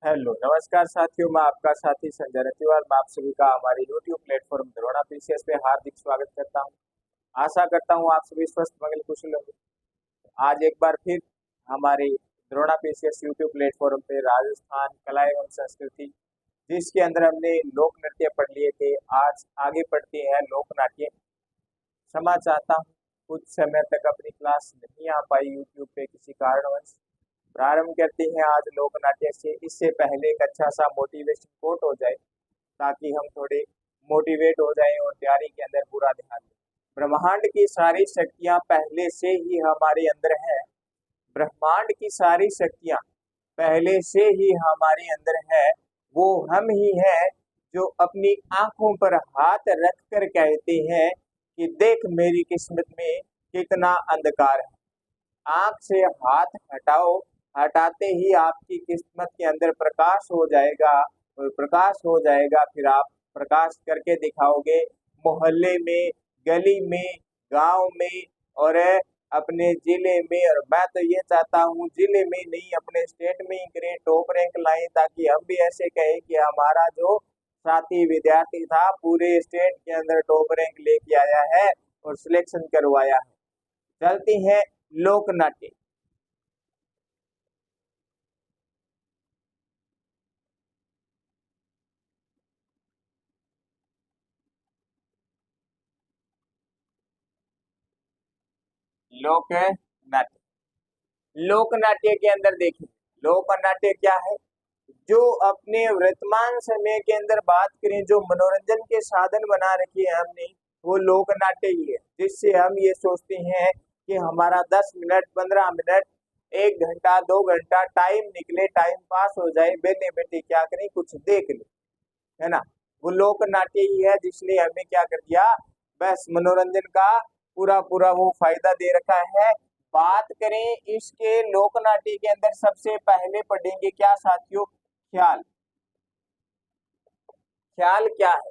Hello नमस्कार साथियों, मैं आपका साथी संजय रतिवाल। मैं आप सभी का हमारे यूट्यूब प्लेटफॉर्म द्रोणा पीसीएस पे हार्दिक स्वागत करता हूं। आशा करता हूं आप सभी स्वस्थ मंगल कुशल होंगे। आज एक बार फिर हमारे द्रोणा पीसीएस यूट्यूब प्लेटफॉर्म पे राजस्थान कला एवं संस्कृति, जिसके अंदर हमने लोक नृत्य पढ़ लिए थे, आज आगे पढ़ते हैं लोक नाट्य। क्षमा चाहता हूँ, कुछ समय तक अपनी क्लास नहीं आ पाई यूट्यूब पे किसी कारणवश। प्रारंभ करते हैं आज लोक नाट्य से। इससे पहले एक अच्छा सा मोटिवेशन कोट हो जाए ताकि हम थोड़े मोटिवेट हो जाएं और तैयारी के अंदर पूरा ध्यान दें। ब्रह्मांड की सारी शक्तियां पहले से ही हमारे अंदर है। ब्रह्मांड की सारी शक्तियां पहले से ही हमारे अंदर है। वो हम ही है जो अपनी आंखों पर हाथ रख कर कहते हैं कि देख मेरी किस्मत में कितना अंधकार है। आंख से हाथ हटाओ, हटाते ही आपकी किस्मत के अंदर प्रकाश हो जाएगा, और प्रकाश हो जाएगा फिर आप प्रकाश करके दिखाओगे। मोहल्ले में, गली में, गांव में और अपने जिले में। और मैं तो ये चाहता हूँ जिले में नहीं, अपने स्टेट में ही करें, टॉप रैंक लाएं, ताकि हम भी ऐसे कहें कि हमारा जो साथी विद्यार्थी था पूरे स्टेट के अंदर टॉप रैंक लेके आया है और सिलेक्शन करवाया है। चलते हैं लोक नाट्य। लोक नाट्य, लोक नाट्य के अंदर देखिए, लोक नाट्य क्या है? जो अपने वर्तमान समय के अंदर बात करें, जो मनोरंजन के साधन बना रखे हैं हमने, वो लोक नाट्य ही है। जिससे हम ये सोचते हैं कि हमारा 10 मिनट, 15 मिनट, 1 घंटा, 2 घंटा टाइम निकले, टाइम पास हो जाए, बेले बेटे क्या करें, कुछ देख ले, है ना। वो लोक नाट्य ही है जिसने हमें क्या कर दिया, बस मनोरंजन का पूरा पूरा वो फायदा दे रखा है। बात करें इसके लोक नाट्य के अंदर, सबसे पहले पढ़ेंगे क्या साथियों? ख्याल। ख्याल क्या है?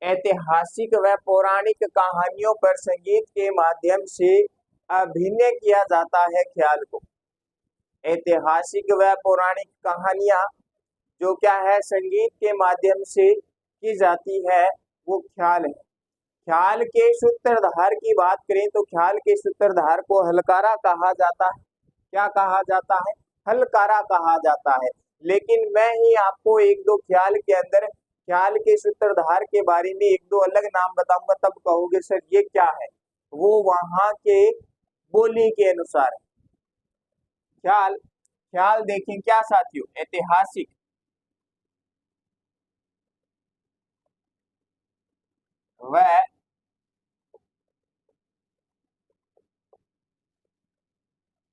ऐतिहासिक व पौराणिक कहानियों पर संगीत के माध्यम से अभिनय किया जाता है ख्याल को। ऐतिहासिक व पौराणिक कहानियां जो क्या है, संगीत के माध्यम से की जाती है, वो ख्याल है। ख्याल के सूत्रधार की बात करें तो ख्याल के सूत्रधार को हलकारा कहा जाता है। क्या कहा जाता है? हलकारा कहा जाता है। लेकिन मैं ही आपको एक दो ख्याल के अंदर, ख्याल के सूत्रधार के बारे में एक दो अलग नाम बताऊंगा, तब कहोगे सर ये क्या है। वो वहां के बोली के अनुसार है। ख्याल, ख्याल देखें क्या साथियों, ऐतिहासिक व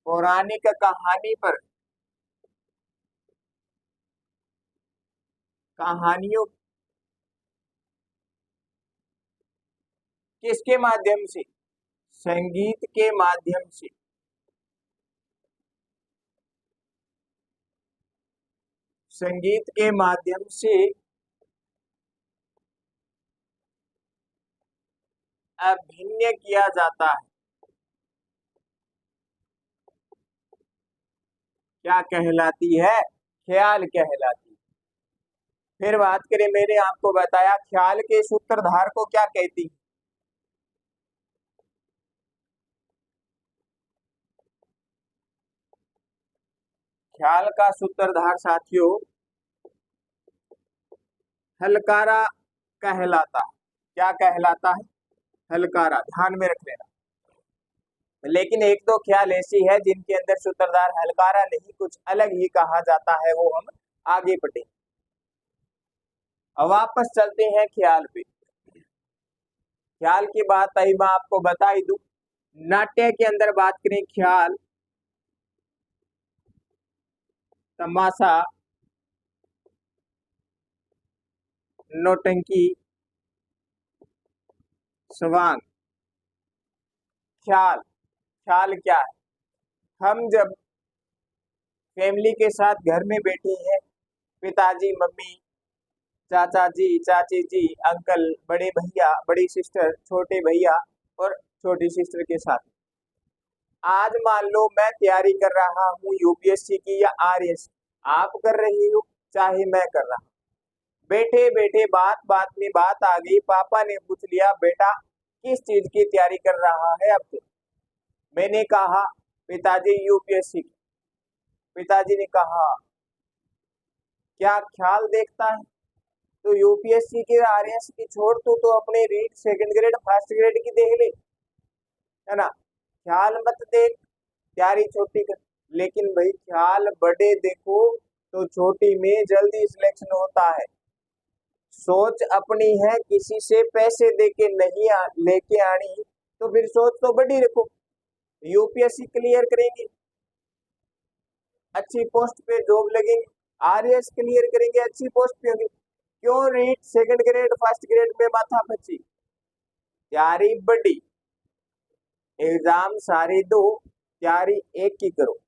पौराणिक कहानी पर, कहानियों किसके माध्यम से? संगीत के माध्यम से। संगीत के माध्यम से अभिनय किया जाता है। क्या कहलाती है? ख्याल कहलाती है। फिर बात करें, मैंने आपको बताया ख्याल के सूत्रधार को क्या कहती है? ख्याल का सूत्रधार साथियों हलकारा कहलाता है। क्या कहलाता है? हलकारा, ध्यान में रख लेना। लेकिन एक दो ख्याल ऐसी है जिनके अंदर सूत्रधार हलकारा नहीं, कुछ अलग ही कहा जाता है, वो हम आगे बढ़े। अब वापस चलते हैं ख्याल पे। ख्याल की बात आई, मैं आपको बता ही दूं, नाट्य के अंदर बात करें, ख्याल, तमाशा, नौटंकी, स्वांग। ख्याल, ख्याल क्या है? हम जब फैमिली के साथ घर में बैठे हैं, पिताजी, मम्मी, चाचा जी, चाची जी, अंकल, बड़े भैया, बड़ी सिस्टर, छोटे भैया और छोटी सिस्टर के साथ, आज मान लो मैं तैयारी कर रहा हूँ यूपीएससी की या आरएस, आप कर रही हो चाहे मैं कर रहा हूं। बैठे बैठे बात बात में बात आ गई, पापा ने पूछ लिया बेटा किस चीज की तैयारी कर रहा है अब तो। मैंने कहा पिताजी यूपीएससी की। पिताजी ने कहा क्या ख्याल देखता है, तो यूपीएससी के आरएस की छोड़ तो अपने REET second grade first grade की देख ले, है ना। ख्याल मत देख, तैयारी छोटी कर। लेकिन भाई ख्याल बड़े देखो तो छोटी में जल्दी सिलेक्शन होता है। सोच अपनी है, किसी से पैसे देके नहीं लेके आनी, तो फिर सोच तो बड़ी रखो। यूपीएससी क्लियर करेंगे, अच्छी पोस्ट पे जॉब लगेंगे, आरएस क्लियर करेंगे, अच्छी पोस्ट पे होंगे। क्यों REET second grade first grade में माथा पच्ची, तैयारी बड़ी, एग्जाम सारे दो, तैयारी एक ही करो,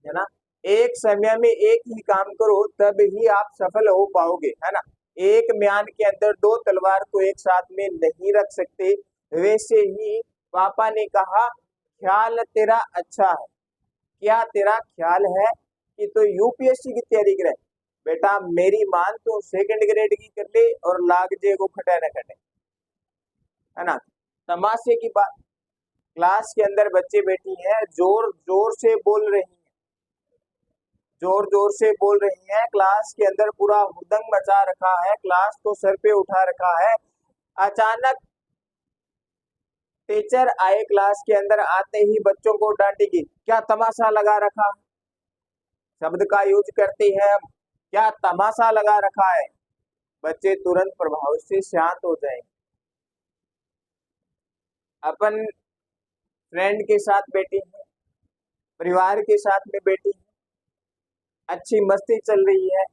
है ना। एक समय में एक ही काम करो तब ही आप सफल हो पाओगे, है ना। एक म्यान के अंदर दो तलवार को एक साथ में नहीं रख सकते। वैसे ही पापा ने कहा ख्याल तेरा अच्छा है, क्या तेरा ख्याल है कि तो यूपीएससी की तैयारी करे। बेटा मेरी मान तो सेकंड ग्रेड की कर ले और लाग जे को खटे न खटे, है ना। तमाशे की बात, क्लास के अंदर बच्चे बैठी हैं, जोर जोर से बोल रही हैं, जोर जोर से बोल रही हैं, क्लास के अंदर पूरा हुदंग मचा रखा है, क्लास को सर पे उठा रखा है। अचानक टीचर आए, क्लास के अंदर आते ही बच्चों को डांटेगी, क्या तमाशा लगा रखा, शब्द का यूज करते हैं हम, क्या तमाशा लगा रखा है। बच्चे तुरंत प्रभाव से शांत हो जाएंगे। अपन फ्रेंड के साथ बैठी हैं, परिवार के साथ में बैठी हैं, अच्छी मस्ती चल रही है,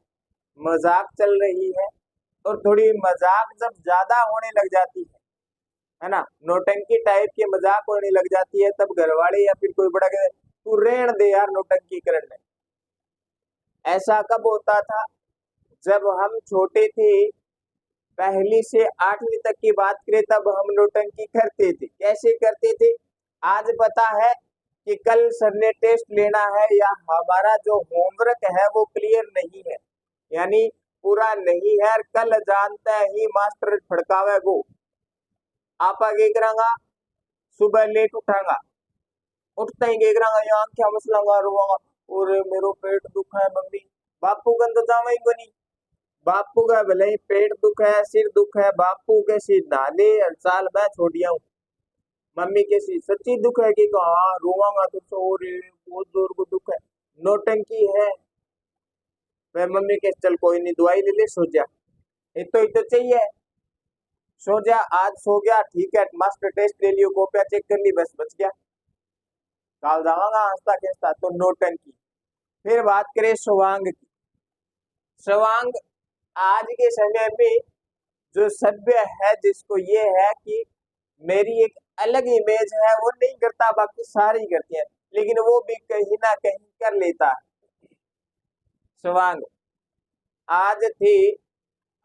मजाक चल रही है, और थोड़ी मजाक जब ज्यादा होने लग जाती है ना, नौटंकी टाइप की मजाक होने लग जाती है, तब घर वाले या फिर कोई बड़ा कहते तू रहन दे यार नौटंकी करने। ऐसा कब होता था, जब हम छोटे थे, पहली से आठवीं तक की बात करें तब हम नौटंकी करते थे। कैसे करते थे, आज पता है कि कल सर ने टेस्ट लेना है या हमारा जो होमवर्क है वो क्लियर नहीं है, यानी पूरा नहीं है, कल जानता ही मास्टर फड़कावे गो। आप आगे करांगा, सुबह लेट उठांगा, उठता ही गेगरांगा, यहाँ क्या मसला रोवांगा, और मेरो पेट दुख है मम्मी। बापू का तो जावा ही बनी, बापू का भले ही पेट दुख है, सिर दुख है, बापू के सिर नाले हर साल मैं छोड़िया हूँ। मम्मी के सिर सच्ची दुख है कि हाँ रोवांगा तो सो रे, बहुत जोर को दुख है, नौटंकी है। वह मम्मी के चल कोई नहीं दवाई ले ले सो जा, इतो चाहिए, सो जा, आज सो गया ठीक है, मास्टर टेस्ट ले लियो, कॉपियां चेक कर ली, बस बच गया, काल जावांगा हंसता खेसता, तो नौटंकी। फिर बात करें स्वांग की। स्वांग आज के समय में जो सभ्य है, जिसको ये है कि मेरी एक अलग इमेज है, वो नहीं करता, बाकी सारी करती है, लेकिन वो भी कहीं ना कहीं कर लेता है। स्वांग आज थी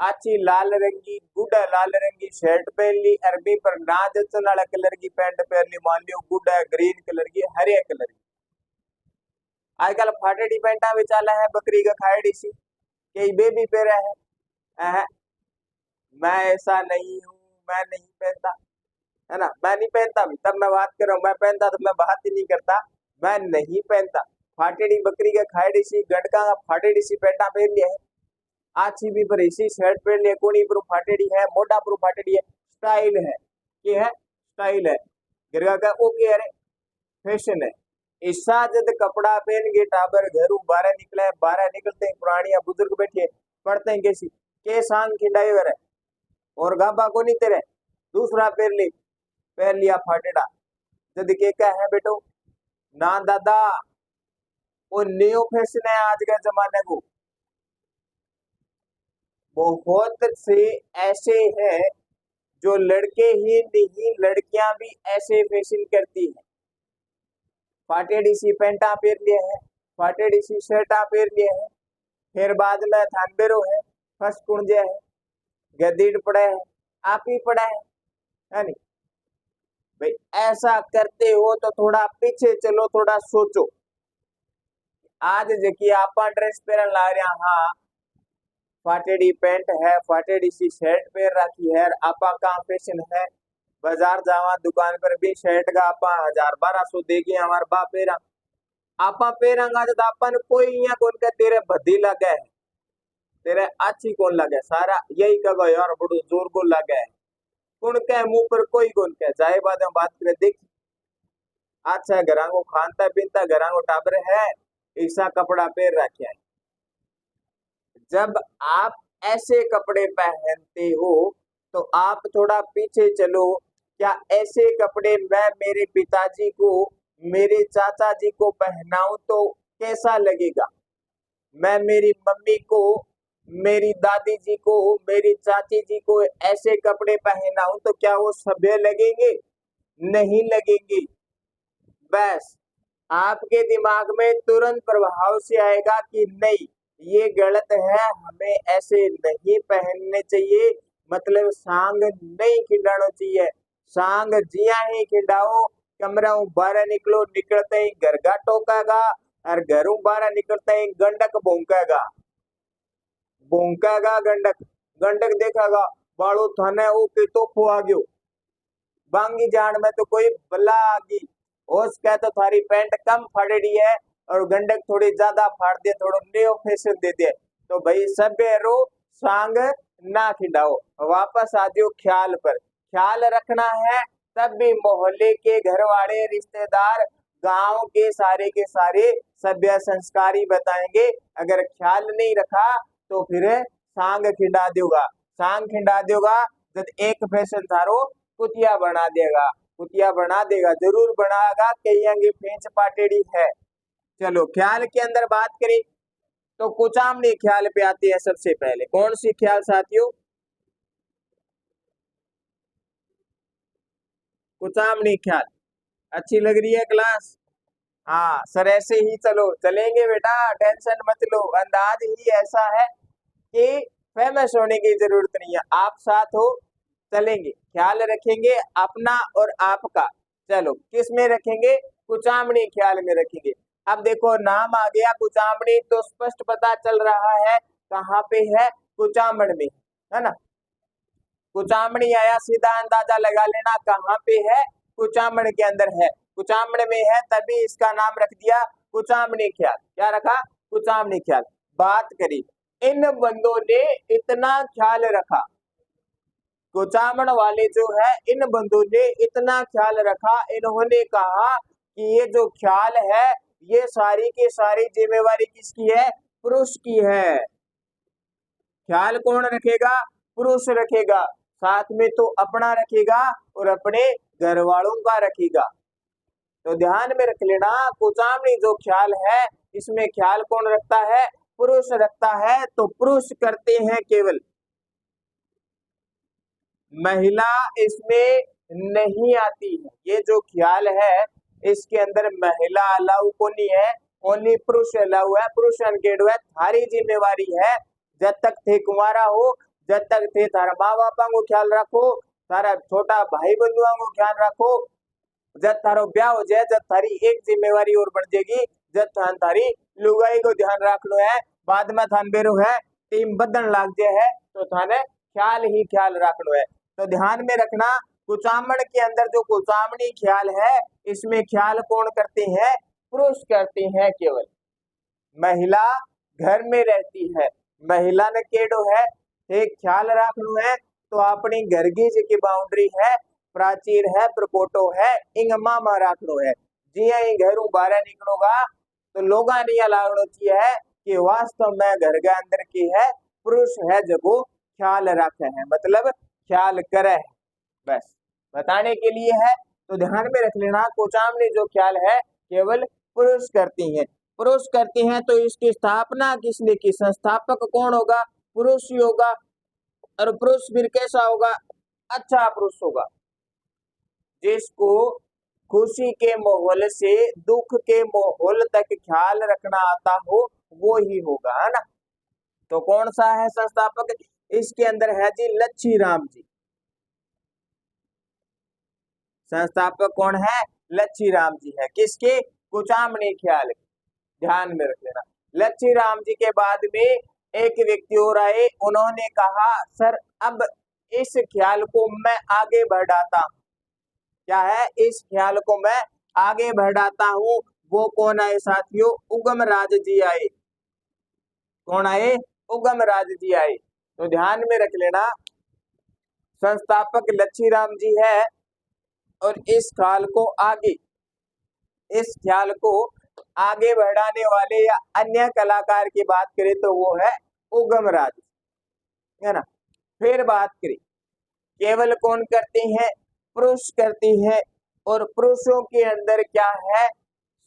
अच्छी लाल रंगी गुड़ा लाल रंगी शर्ट पहन ली, अरबी पर ना जचन वाला कलर की पैंट पहन ली, मान लियो गुड़ा ग्रीन कलर की, हरे कलर की। आजकल फाटेडी पैंटा भी चाला है, बकरी का खाएडी सी, कई बेबी पेरा है। मैं ऐसा नहीं हूँ, मैं नहीं पहनता, है ना, मैं नहीं पहनता भी, तब मैं बात कर रहा हूँ, मैं पहनता तो मैं बात ही नहीं करता, मैं नहीं पहनता। फाटेडी बकरी का खाएडी सी गटका का फाटेडी सी पैंटा पहन लिया है, आछी भी पर इसी शर्ट पहन लिया, कोनी पर फाटेडी है, मोटा पर फाटेडी है, स्टाइल है, ये है स्टाइल है, गिरगा का ओके, अरे फैशन है। ईसा जद कपड़ा पहन के टाबर घर बाहर निकले, बाहर निकलते ही पुरानिया बुजुर्ग बैठे पढ़ते हैं कैसी के सांग खिंडाई वे, और गाबा को नहीं तेरे दूसरा पहन लिया फाटेड़ा, जद के क्या है बेटो ना दादा, वो न्यू फैशन है आज के जमाने को। बहुत से ऐसे हैं जो लड़के ही नहीं लड़कियां भी ऐसे फैशन करती हैं, फाटेडी सी पेंटा पहन लिए है, फाटेडी सी शर्टा पहन लिए है, फिर बाद में थानबेरो है, फर्स्ट कुंजे है, गदीड़ पड़ा है, आप ही पड़ा है नहीं भाई। ऐसा करते हो तो थोड़ा पीछे चलो, थोड़ा सोचो, आज जकी आपा ड्रेस पहन ला रहा हाँ, फाटेडी पैंट है, फाटेडी सी शर्ट पहन रखी है। आपा का फैशन है, बाजार जावा दुकान पर भी शर्ट का आपा 1000-1200 देगी हमारे बाप पेरा। आपा पेरंगा तो आपन कोई यहाँ कौन का तेरे भद्दी लगे है, तेरे अच्छी कौन लगे, सारा यही कहो यार बड़ो जोर को लगे है। कौन के मुंह पर कोई कौन के जाए बाद में बात करे देख। अच्छा घरा को खानता पीनता घरा को टाबर है, ऐसा कपड़ा पहन रखे है। जब आप ऐसे कपड़े पहनते हो तो आप थोड़ा पीछे चलो। क्या ऐसे कपड़े मैं मेरे पिताजी को, मेरे चाचा जी को पहनाऊं तो कैसा लगेगा? मैं मेरी मम्मी को, मेरी दादी जी को, मेरी चाची जी को ऐसे कपड़े पहनाऊं तो क्या वो सभ्य लगेंगे? नहीं लगेंगे। बस आपके दिमाग में तुरंत प्रभाव से आएगा कि नहीं ये गलत है, हमें ऐसे नहीं पहनने चाहिए, मतलब सांग नहीं खिंडाना चाहिए। सांग जिया ही खिंडाओ, कमरा बाहर निकलो, निकलते ही घर का टोकेगा और घरों बाहर निकलते ही गंडक भौंकेगा, भौंकेगा गंडक, गंडक देखेगा बाड़ो थाने वो के तो आ गयो, बांगी जान में तो कोई बला आ गई। होश क्या तो थारी पैंट कम फाड़ी है और गंडक थोड़ी ज्यादा फाड़ दे, थोड़ा न्यू फैशन दे दे, तो भाई सब रो सांग ना खिंडाओ। वापस आ जाओ ख्याल पर, ख्याल रखना है तब भी मोहल्ले के घर वाले रिश्तेदार गांव के सारे सभ्य संस्कारी बताएंगे। अगर ख्याल नहीं रखा तो फिर सांग खिंडा देगा, सांग खिंडा देगा जब एक फैशन थारो कुतिया बना देगा, कुतिया बना देगा, जरूर बनाएगा कहीं फेंच पाटेड़ी है। चलो ख्याल के अंदर बात करें तो कुचामनी ख्याल पे आती है सबसे पहले। कौन सी ख्याल साथियों? कुचामनी ख्याल। अच्छी लग रही है क्लास? हाँ सर ऐसे ही चलो चलेंगे बेटा, टेंशन मत लो। अंदाज ही ऐसा है कि फेमस होने की जरूरत नहीं है, आप साथ हो चलेंगे, ख्याल रखेंगे अपना और आपका। चलो किस में रखेंगे? कुचामनी ख्याल में रखेंगे। अब देखो नाम आ गया कुचामनी तो स्पष्ट पता चल रहा है कहाँ पे है, कुचामण में, है ना। कुचामणी आया, सीधा अंदाजा लगा लेना कहाँ पे है, कुचामण के अंदर है, कुचामण में है तभी इसका नाम रख दिया कुचामणी ख्याल। क्या रखा? कुचामणी ख्याल। बात करी इन बंदों ने इतना ख्याल रखा, कुचामण वाले जो है इन बंदों ने इतना ख्याल रखा, इन्होंने कहा कि ये जो ख्याल है ये सारी की सारी जिम्मेवारी किसकी है? पुरुष की है। ख्याल कौन रखेगा? पुरुष रखेगा, साथ में तो अपना रखेगा और अपने घर वालों का रखेगा। तो ध्यान में रख लेना कुचामणी जो ख्याल है इसमें ख्याल कौन रखता है? पुरुष रखता है। तो पुरुष करते हैं केवल, महिला इसमें नहीं आती है। ये जो ख्याल है इसके अंदर महिला अलाउ को नहीं है, ओनली पुरुष अलाउ है, पुरुष अनकेड है। थारी जिम्मेवारी है जब तक थे कुमारा हो, जब तक थे थारा माँ बापा को ख्याल रखो, थारा छोटा भाई बंधुओं को ख्याल रखो। जब थारो ब्याह हो जाए, जब थारी एक जिम्मेवारी और बढ़ जाएगी, जब थान थारी लुगाई को ध्यान रखना है, बाद में थान बेरो है टीम बदन लाग जाए है तो थाने ख्याल ही ख्याल रखना है। तो ध्यान में रखना कुचामण के अंदर जो कुचामणी ख्याल है इसमें ख्याल कौन करते हैं? पुरुष करते हैं केवल। महिला घर में रहती है, महिला ने केडो है एक ख्याल रखनो है तो अपनी घर की जी बाउंड्री है, प्राचीर है, प्रकोटो है, इंग मामा रखनो है। जिया ही घरों बाहर निकलोगा तो लोग नहीं लागनो चाहिए कि वास्तव में घर के अंदर की है पुरुष है जगो ख्याल रखे है, मतलब ख्याल करे है, बस बताने के लिए है। तो ध्यान में रख लेना कुचामणी जो ख्याल है केवल पुरुष करती है, पुरुष करते हैं। तो इसकी स्थापना किसने की? संस्थापक कौन होगा? पुरुष ही होगा। और पुरुष फिर कैसा होगा? अच्छा पुरुष होगा, जिसको खुशी के माहौल से दुख के माहौल तक ख्याल रखना आता हो वो ही होगा, है ना। तो कौन सा है संस्थापक? इसके अंदर है जी लच्छी राम जी। संस्थापक कौन है? लच्छी राम जी है। किसके? कुचामणी ख्याल। ध्यान में रख लेना। लच्छी राम जी के बाद में एक व्यक्ति और आए, उन्होंने कहा सर अब इस ख्याल को मैं आगे बढ़ाता हूं। क्या है? इस ख्याल को मैं आगे बढ़ाता हूं। वो कौन आए साथियों? उगम राज जी आए। कौन आए? उगम राज जी आए। तो ध्यान में रख लेना, संस्थापक लच्छी राम जी है और इस ख्याल को आगे बढ़ाने वाले या अन्य कलाकार की बात करें तो वो है उगम राज, है ना। फिर बात करें, केवल कौन करते हैं? पुरुष करती है। और पुरुषों के अंदर क्या है?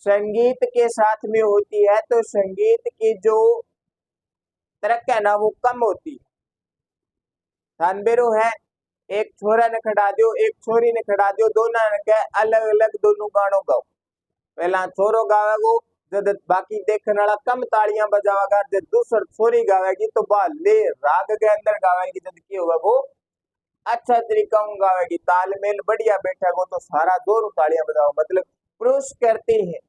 संगीत के साथ में होती है, तो संगीत की जो तरक है ना वो कम होती है। थानबेरो है, एक छोरा ने खड़ा दो, एक छोरी ने खड़ा दो, दोनों ने कहा अलग अलग दोनों गानों गाओ। पहला छोरो गावेगो, जब बाकी देखने वाला कम तालियां बजावेगा, जब दूसर छोरी गावेगी तो बा ले राग के अंदर गावेगी, जब की होगा वो अच्छा तरीका गावेगी, तालमेल बढ़िया बैठेगा तो सारा जोर तालियां बजाओ। मतलब पुरुष करते हैं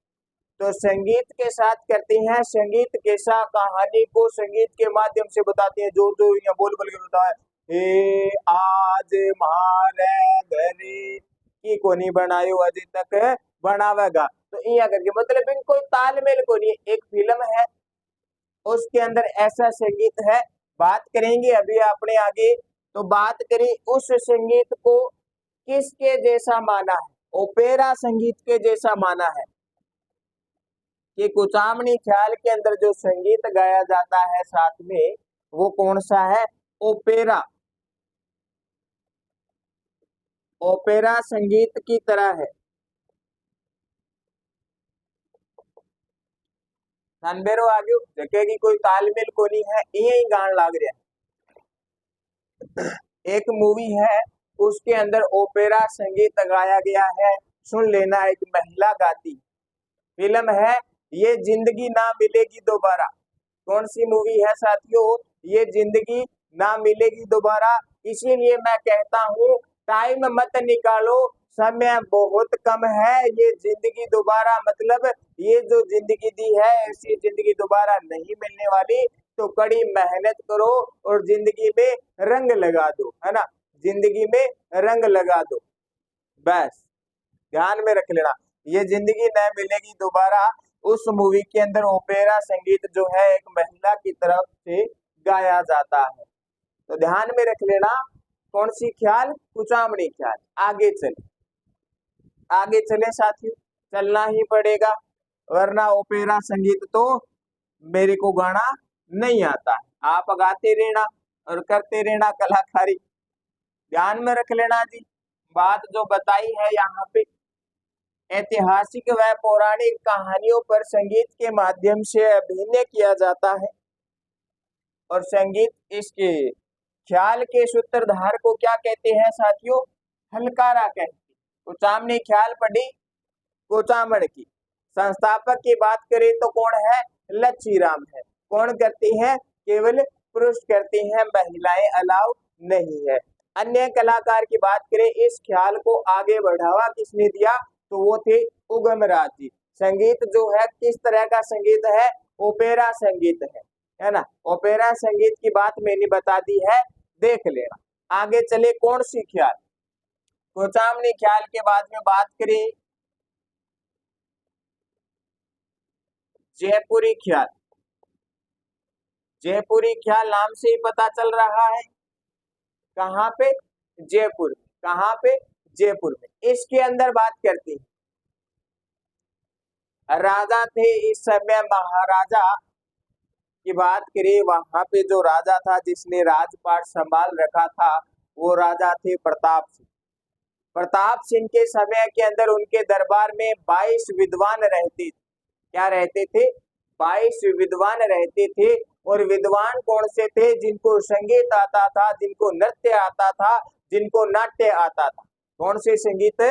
तो संगीत के साथ करते हैं, संगीत के साथ कहानी को संगीत के माध्यम से बताते हैं। जो जो यहाँ बोल बोल के बताया, हे आज मारे घरे की कोनी बनायो अभी तक बनावेगा, तो यहाँ करके मतलब इनको तालमेल को नहीं। एक फिल्म है उसके अंदर ऐसा संगीत है, बात करेंगे अभी अपने आगे। तो बात करें उस संगीत को किसके जैसा माना है? ओपेरा संगीत के जैसा माना है कि कुचामनी ख्याल के अंदर जो संगीत गाया जाता है साथ में वो कौन सा है? ओपेरा। ओपेरा संगीत की तरह है। नंबेरो आगे जगह की कोई तालमेल को नहीं है, यही गान लाग रहा है। एक मूवी है उसके अंदर ओपेरा संगीत गाया गया है, सुन लेना। एक महिला गाती फिल्म है ये जिंदगी ना मिलेगी दोबारा। कौन सी मूवी है साथियों? ये जिंदगी ना मिलेगी दोबारा। इसीलिए मैं कहता हूँ टाइम मत निकालो, समय बहुत कम है। ये जिंदगी दोबारा मतलब ये जो जिंदगी दी है ऐसी जिंदगी दोबारा नहीं मिलने वाली। तो कड़ी मेहनत करो और जिंदगी में रंग लगा दो, है ना। जिंदगी में रंग लगा दो, बस ध्यान में रख लेना। ये जिंदगी न मिलेगी दोबारा उस मूवी के अंदर ओपेरा संगीत जो है एक महिला की तरफ से गाया जाता है। तो ध्यान में रख लेना, कौन सी ख्याल? कुचामनी ख्याल। आगे चले साथियों, चलना ही पड़ेगा वरना ओपेरा संगीत तो मेरे को गाना नहीं आता है। आप गाते रहना और करते रहना कलाकारी। ध्यान में रख लेना जी, बात जो बताई है यहाँ पे ऐतिहासिक व पौराणिक कहानियों पर संगीत के माध्यम से अभिनय किया जाता है। और संगीत इसके ख्याल के सूत्रधार को क्या कहते हैं साथियों? हलकारा कहते हैं। कुचामनी ख्याल पढ़ी कुचामण की। संस्थापक की बात करें तो कौन है? लच्छी राम है। कौन करते हैं? केवल पुरुष करते हैं, महिलाएं अलाउ नहीं है। अन्य कलाकार की बात करें, इस ख्याल को आगे बढ़ावा किसने दिया? तो वो थे उगम राज जी। संगीत जो है किस तरह का संगीत है? ओपेरा संगीत है ना। ओपेरा संगीत की बात मैंने बता दी है, देख लेना। आगे चले, कौन सी ख्याल? कुचामनी ख्याल के बाद में बात करें जयपुरी ख्याल। जयपुरी ख्याल नाम से ही पता चल रहा है कहाँ पे? जयपुर। कहाँ पे? जयपुर में। इसके अंदर बात करती है, राजा थे इस समय, महाराजा की बात करें वहां पे जो राजा था जिसने राजपाट संभाल रखा था वो राजा थे प्रताप सिंह। प्रताप सिंह के समय के अंदर उनके दरबार में 22 विद्वान रहते थे। क्या रहते थे? 22 विद्वान रहते थे। और विद्वान कौन से थे? जिनको संगीत आता था, जिनको नृत्य आता था, जिनको नाट्य आता था। कौन से संगीत,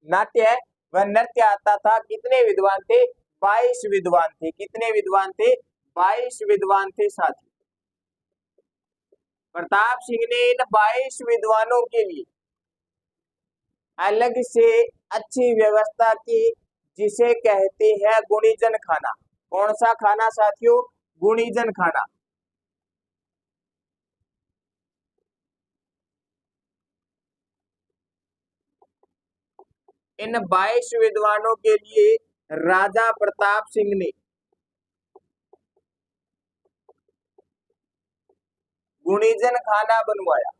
नाट्य व नृत्य आता था। कितने विद्वान थे? 22 विद्वान थे। कितने विद्वान थे? 22 विद्वान थे साथी। प्रताप सिंह ने इन 22 विद्वानों के लिए अलग से अच्छी व्यवस्था की, जिसे कहते हैं गुणीजन खाना। कौन सा खाना साथियों? गुणीजन खाना। इन 22 विद्वानों के लिए राजा प्रताप सिंह ने गुणीजन खाना बनवाया,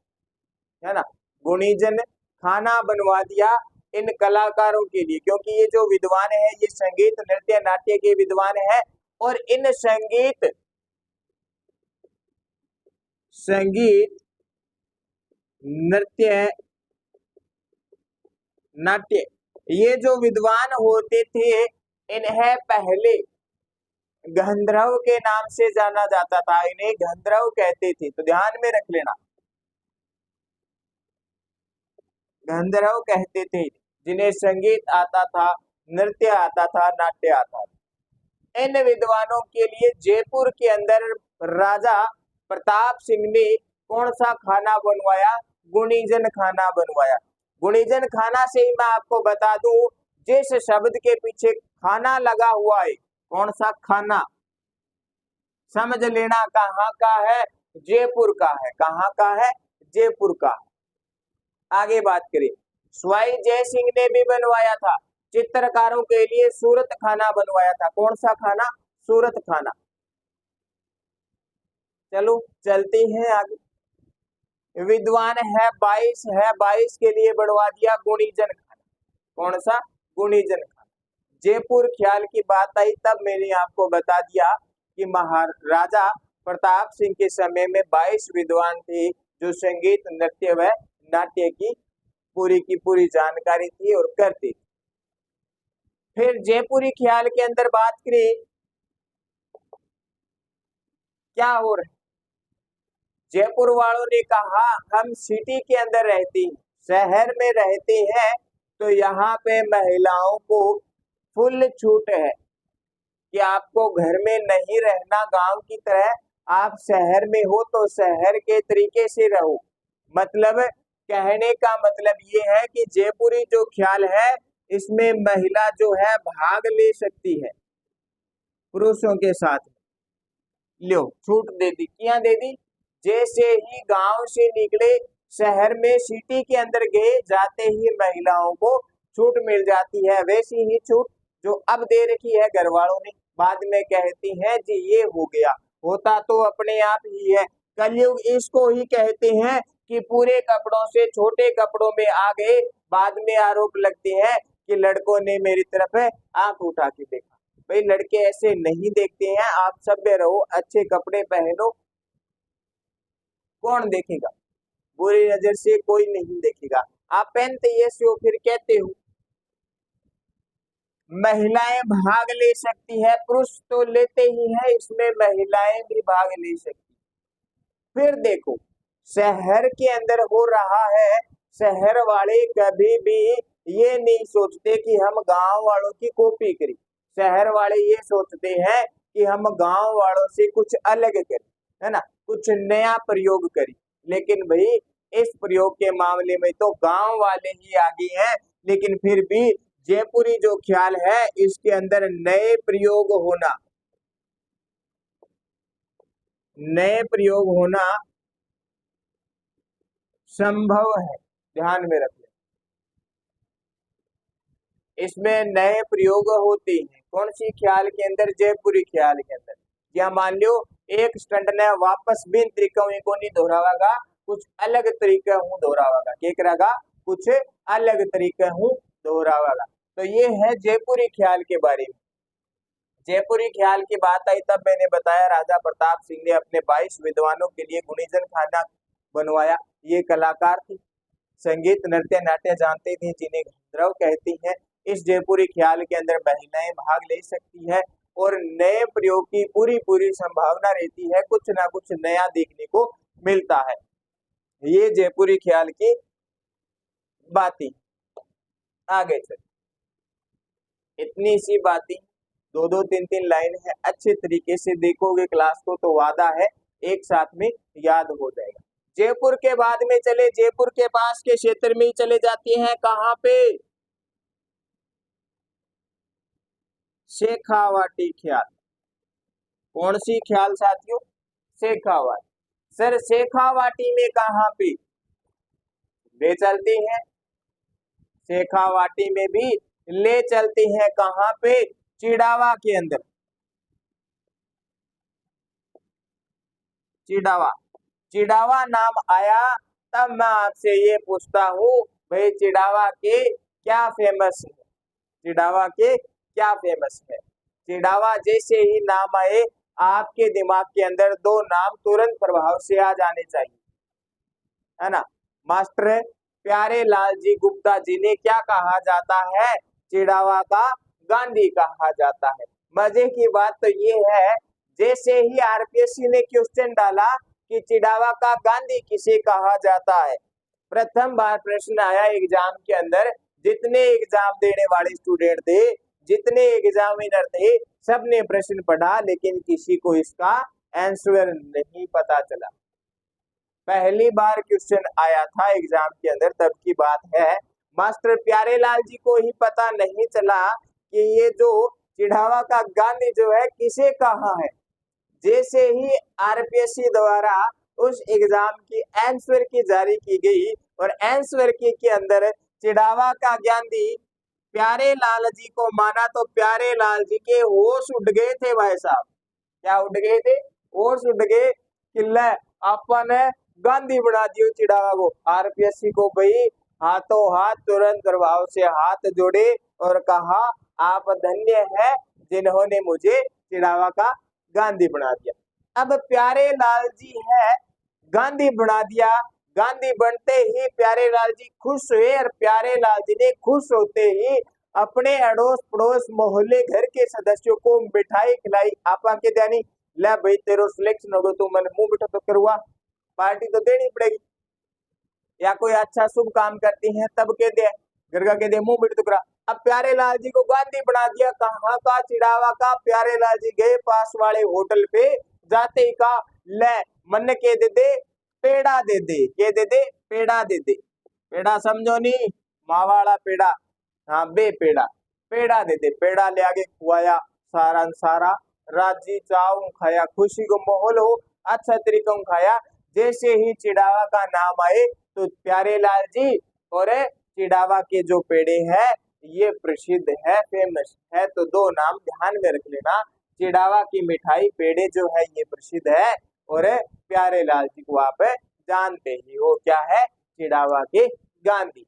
है ना। गुणीजन खाना बनवा दिया इन कलाकारों के लिए, क्योंकि ये जो विद्वान है ये संगीत नृत्य नाट्य के विद्वान है, और इन संगीत नृत्य नाट्य ये जो विद्वान होते थे इन्हें पहले गंधर्व के नाम से जाना जाता था, इन्हें गंधर्व कहते थे। तो ध्यान में रख लेना, गंधर्व कहते थे जिन्हें संगीत आता था, नृत्य आता था, नाट्य आता था। इन विद्वानों के लिए जयपुर के अंदर राजा प्रताप सिंह ने कौन सा खाना बनवाया? गुणीजन खाना बनवाया। गुणीजन खाना से ही मैं आपको बता दूं, जिस शब्द के पीछे खाना लगा हुआ है, कौन सा खाना, समझ लेना कहाँ का है? जयपुर का है। कहाँ का है? जयपुर का। आगे बात करें, स्वाई जय सिंह ने भी बनवाया था चित्रकारों के लिए सूरत खाना बनवाया था। कौन सा खाना? सूरत खाना। चलो चलते हैं आगे। विद्वान है 22 के लिए बनवा दिया गुणीजन खाना। कौन सा? गुणीजन खाना। जयपुर ख्याल की बात आई तब मैंने आपको बता दिया कि महाराजा प्रताप सिंह के समय में 22 विद्वान थे जो संगीत नृत्य व नाट्य की पूरी जानकारी थी और करते थे। फिर जयपुरी ख्याल के अंदर बात करें, क्या हो रहा है? जयपुर वालों ने कहा हम सिटी के अंदर रहते हैं, शहर में रहते हैं, तो यहाँ पे महिलाओं को फुल छूट है कि आपको घर में नहीं रहना गांव की तरह, आप शहर में हो तो शहर के तरीके से रहो। मतलब कहने का मतलब ये है कि जयपुरी जो ख्याल है इसमें महिला जो है भाग ले सकती है पुरुषों के साथ। लो छूट दे दी, क्या दे दी? जैसे ही गांव से निकले शहर में सिटी के अंदर गए, जाते ही महिलाओं को छूट मिल जाती है। वैसी ही छूट जो अब दे रखी है घर वालों ने, बाद में कहती हैं जी ये हो गया, होता तो अपने आप ही है। कलयुग इसको ही कहते हैं कि पूरे कपड़ों से छोटे कपड़ों में आ गए, बाद में आरोप लगते हैं कि लड़कों ने मेरी तरफ आंख उठा के देखा। भाई लड़के ऐसे नहीं देखते हैं, आप सभ्य रहो, अच्छे कपड़े पहनो, कौन देखेगा? बुरी नजर से कोई नहीं देखेगा। आप पहनते ऐसे हो फिर कहते हो। महिलाएं भाग ले सकती है, पुरुष तो लेते ही है, इसमें महिलाएं भी भाग ले सकती। फिर देखो शहर के अंदर हो रहा है, शहर वाले कभी भी ये नहीं सोचते कि हम गांव वालों की कॉपी करें। शहर वाले ये सोचते हैं कि हम गांव वालों से कुछ अलग करें, है ना, कुछ नया प्रयोग करें। लेकिन भाई इस प्रयोग के मामले में तो गांव वाले ही आगे हैं, लेकिन फिर भी जयपुरी जो ख्याल है इसके अंदर नए प्रयोग होना संभव है। ध्यान में रखिए, इसमें नए प्रयोग होते हैं। कौन सी ख्याल के अंदर? जयपुरी ख्याल के अंदर। या मान लो एक स्टंट ने वापस बिन तरीका को नहीं दोहरावागा, कुछ अलग तरीका हूँ दोहरावागा, क्या करेगा? कुछ अलग तरीका हूँ दोहरावागा। तो ये है जयपुरी ख्याल के बारे में। जयपुरी ख्याल की बात आई तब मैंने बताया राजा प्रताप सिंह ने अपने 22 विद्वानों के लिए गुणीजन खाना बनवाया। ये कलाकार थे, संगीत नृत्य नाट्य जानते थे, जिन्हें गंधर्व कहती हैं। इस जयपुरी ख्याल के अंदर महिलाएं भाग ले सकती है और नए प्रयोग की पूरी संभावना रहती है, कुछ ना कुछ नया देखने को मिलता है। ये जयपुरी ख्याल की बातें। आगे चल, इतनी सी बातें, दो तीन लाइन है, अच्छे तरीके से देखोगे क्लास को तो वादा है एक साथ में याद हो जाएगा। जयपुर के बाद में चले, जयपुर के पास के क्षेत्र में ही चले जाते हैं, कहाँ पे? शेखावाटी ख्याल। कौन सी ख्याल साथियों? शेखावाटी। सर शेखावाटी में कहाँ पे ले चलती है? शेखावाटी में भी ले चलती है। कहाँ पे? चिड़ावा के अंदर। चिड़ावा, चिड़ावा नाम आया तब मैं आपसे ये पूछता हूँ भाई चिड़ावा के क्या फेमस है? चिड़ावा के क्या फेमस है? चिड़ावा जैसे ही नाम आए आपके दिमाग के अंदर दो नाम तुरंत प्रभाव से आ जाने चाहिए, है ना। मास्टर प्यारे लाल जी गुप्ता जी ने क्या कहा जाता है? चिड़ावा का गांधी कहा जाता है। मजे की बात तो ये है जैसे ही आरपीएससी ने क्वेश्चन डाला कि चिड़ावा का गांधी किसे कहा जाता है, प्रथम बार प्रश्न आया एग्जाम के अंदर, जितने एग्जाम देने वाले स्टूडेंट थे, जितने एग्जामिनर थे, सबने प्रश्न पढ़ा लेकिन किसी को इसका आंसर नहीं पता चला। पहली बार क्वेश्चन आया था एग्जाम के अंदर, तब की बात है। मास्टर प्यारेलाल जी को ही पता नहीं चला कि ये जो चिड़ावा का गांधी जो है किसे कहा है। जैसे ही आरपीएससी द्वारा उस एग्जाम की आंसर की जारी की गई और आंसर की के अंदर चिड़ावा का गांधी प्यारे लाल जी को माना तो प्यारे लाल जी के होश उड़ गए थे भाई साहब। क्या उड़ गए थे? होश उड़ गए कि ले अपन गांधी बना दियो चिड़ावा को। आरपीएससी को भाई हाथों हाथ तुरंत प्रभाव से हाथ जोड़े और कहा आप धन्य है जिन्होंने मुझे चिड़ावा का गांधी बना दिया। अब प्यारे लाल जी है गांधी बना दिया, गांधी बनते ही प्यारे लाल जी खुश हुए और प्यारे लाल जी ने खुश होते ही अपने अड़ोस पड़ोस मोहल्ले घर के सदस्यों को मिठाई खिलाई। आपा के ध्यानी ले भाई तेरो सिलेक्शन होगा तो मैंने मुंह मिठा तो करवा, पार्टी तो देनी पड़ेगी। या कोई अच्छा शुभ काम करती हैं तब के दे घर का के दे मुंह मिठ तो करा। अब प्यारे लाल जी को गांधी बना दिया। कहाँ का? चिड़ावा का। प्यारे लाल जी गए पास वाले होटल पे, जाते ही कहा ले मन के दे पेड़ा दे दे। के दे दे? पेड़ा दे दे। पेड़ा समझो नहीं, माँ वाला पेड़ा, हाँ बे पेड़ा, पेड़ा दे दे। पेड़ा ले आगे खुआया, सारा सारा राजी चाव खाया, खुशी को माहौल हो अच्छा तरीका खाया। जैसे ही चिड़ावा का नाम आए तो प्यारे लाल जी और चिड़ावा के जो पेड़े हैं ये प्रसिद्ध है, फेमस है। तो दो नाम ध्यान में रख लेना, चिड़ावा की मिठाई पेड़े जो है ये प्रसिद्ध है और प्यारे लाल जी को आप जानते ही हो क्या है? चिड़ावा के गांधी।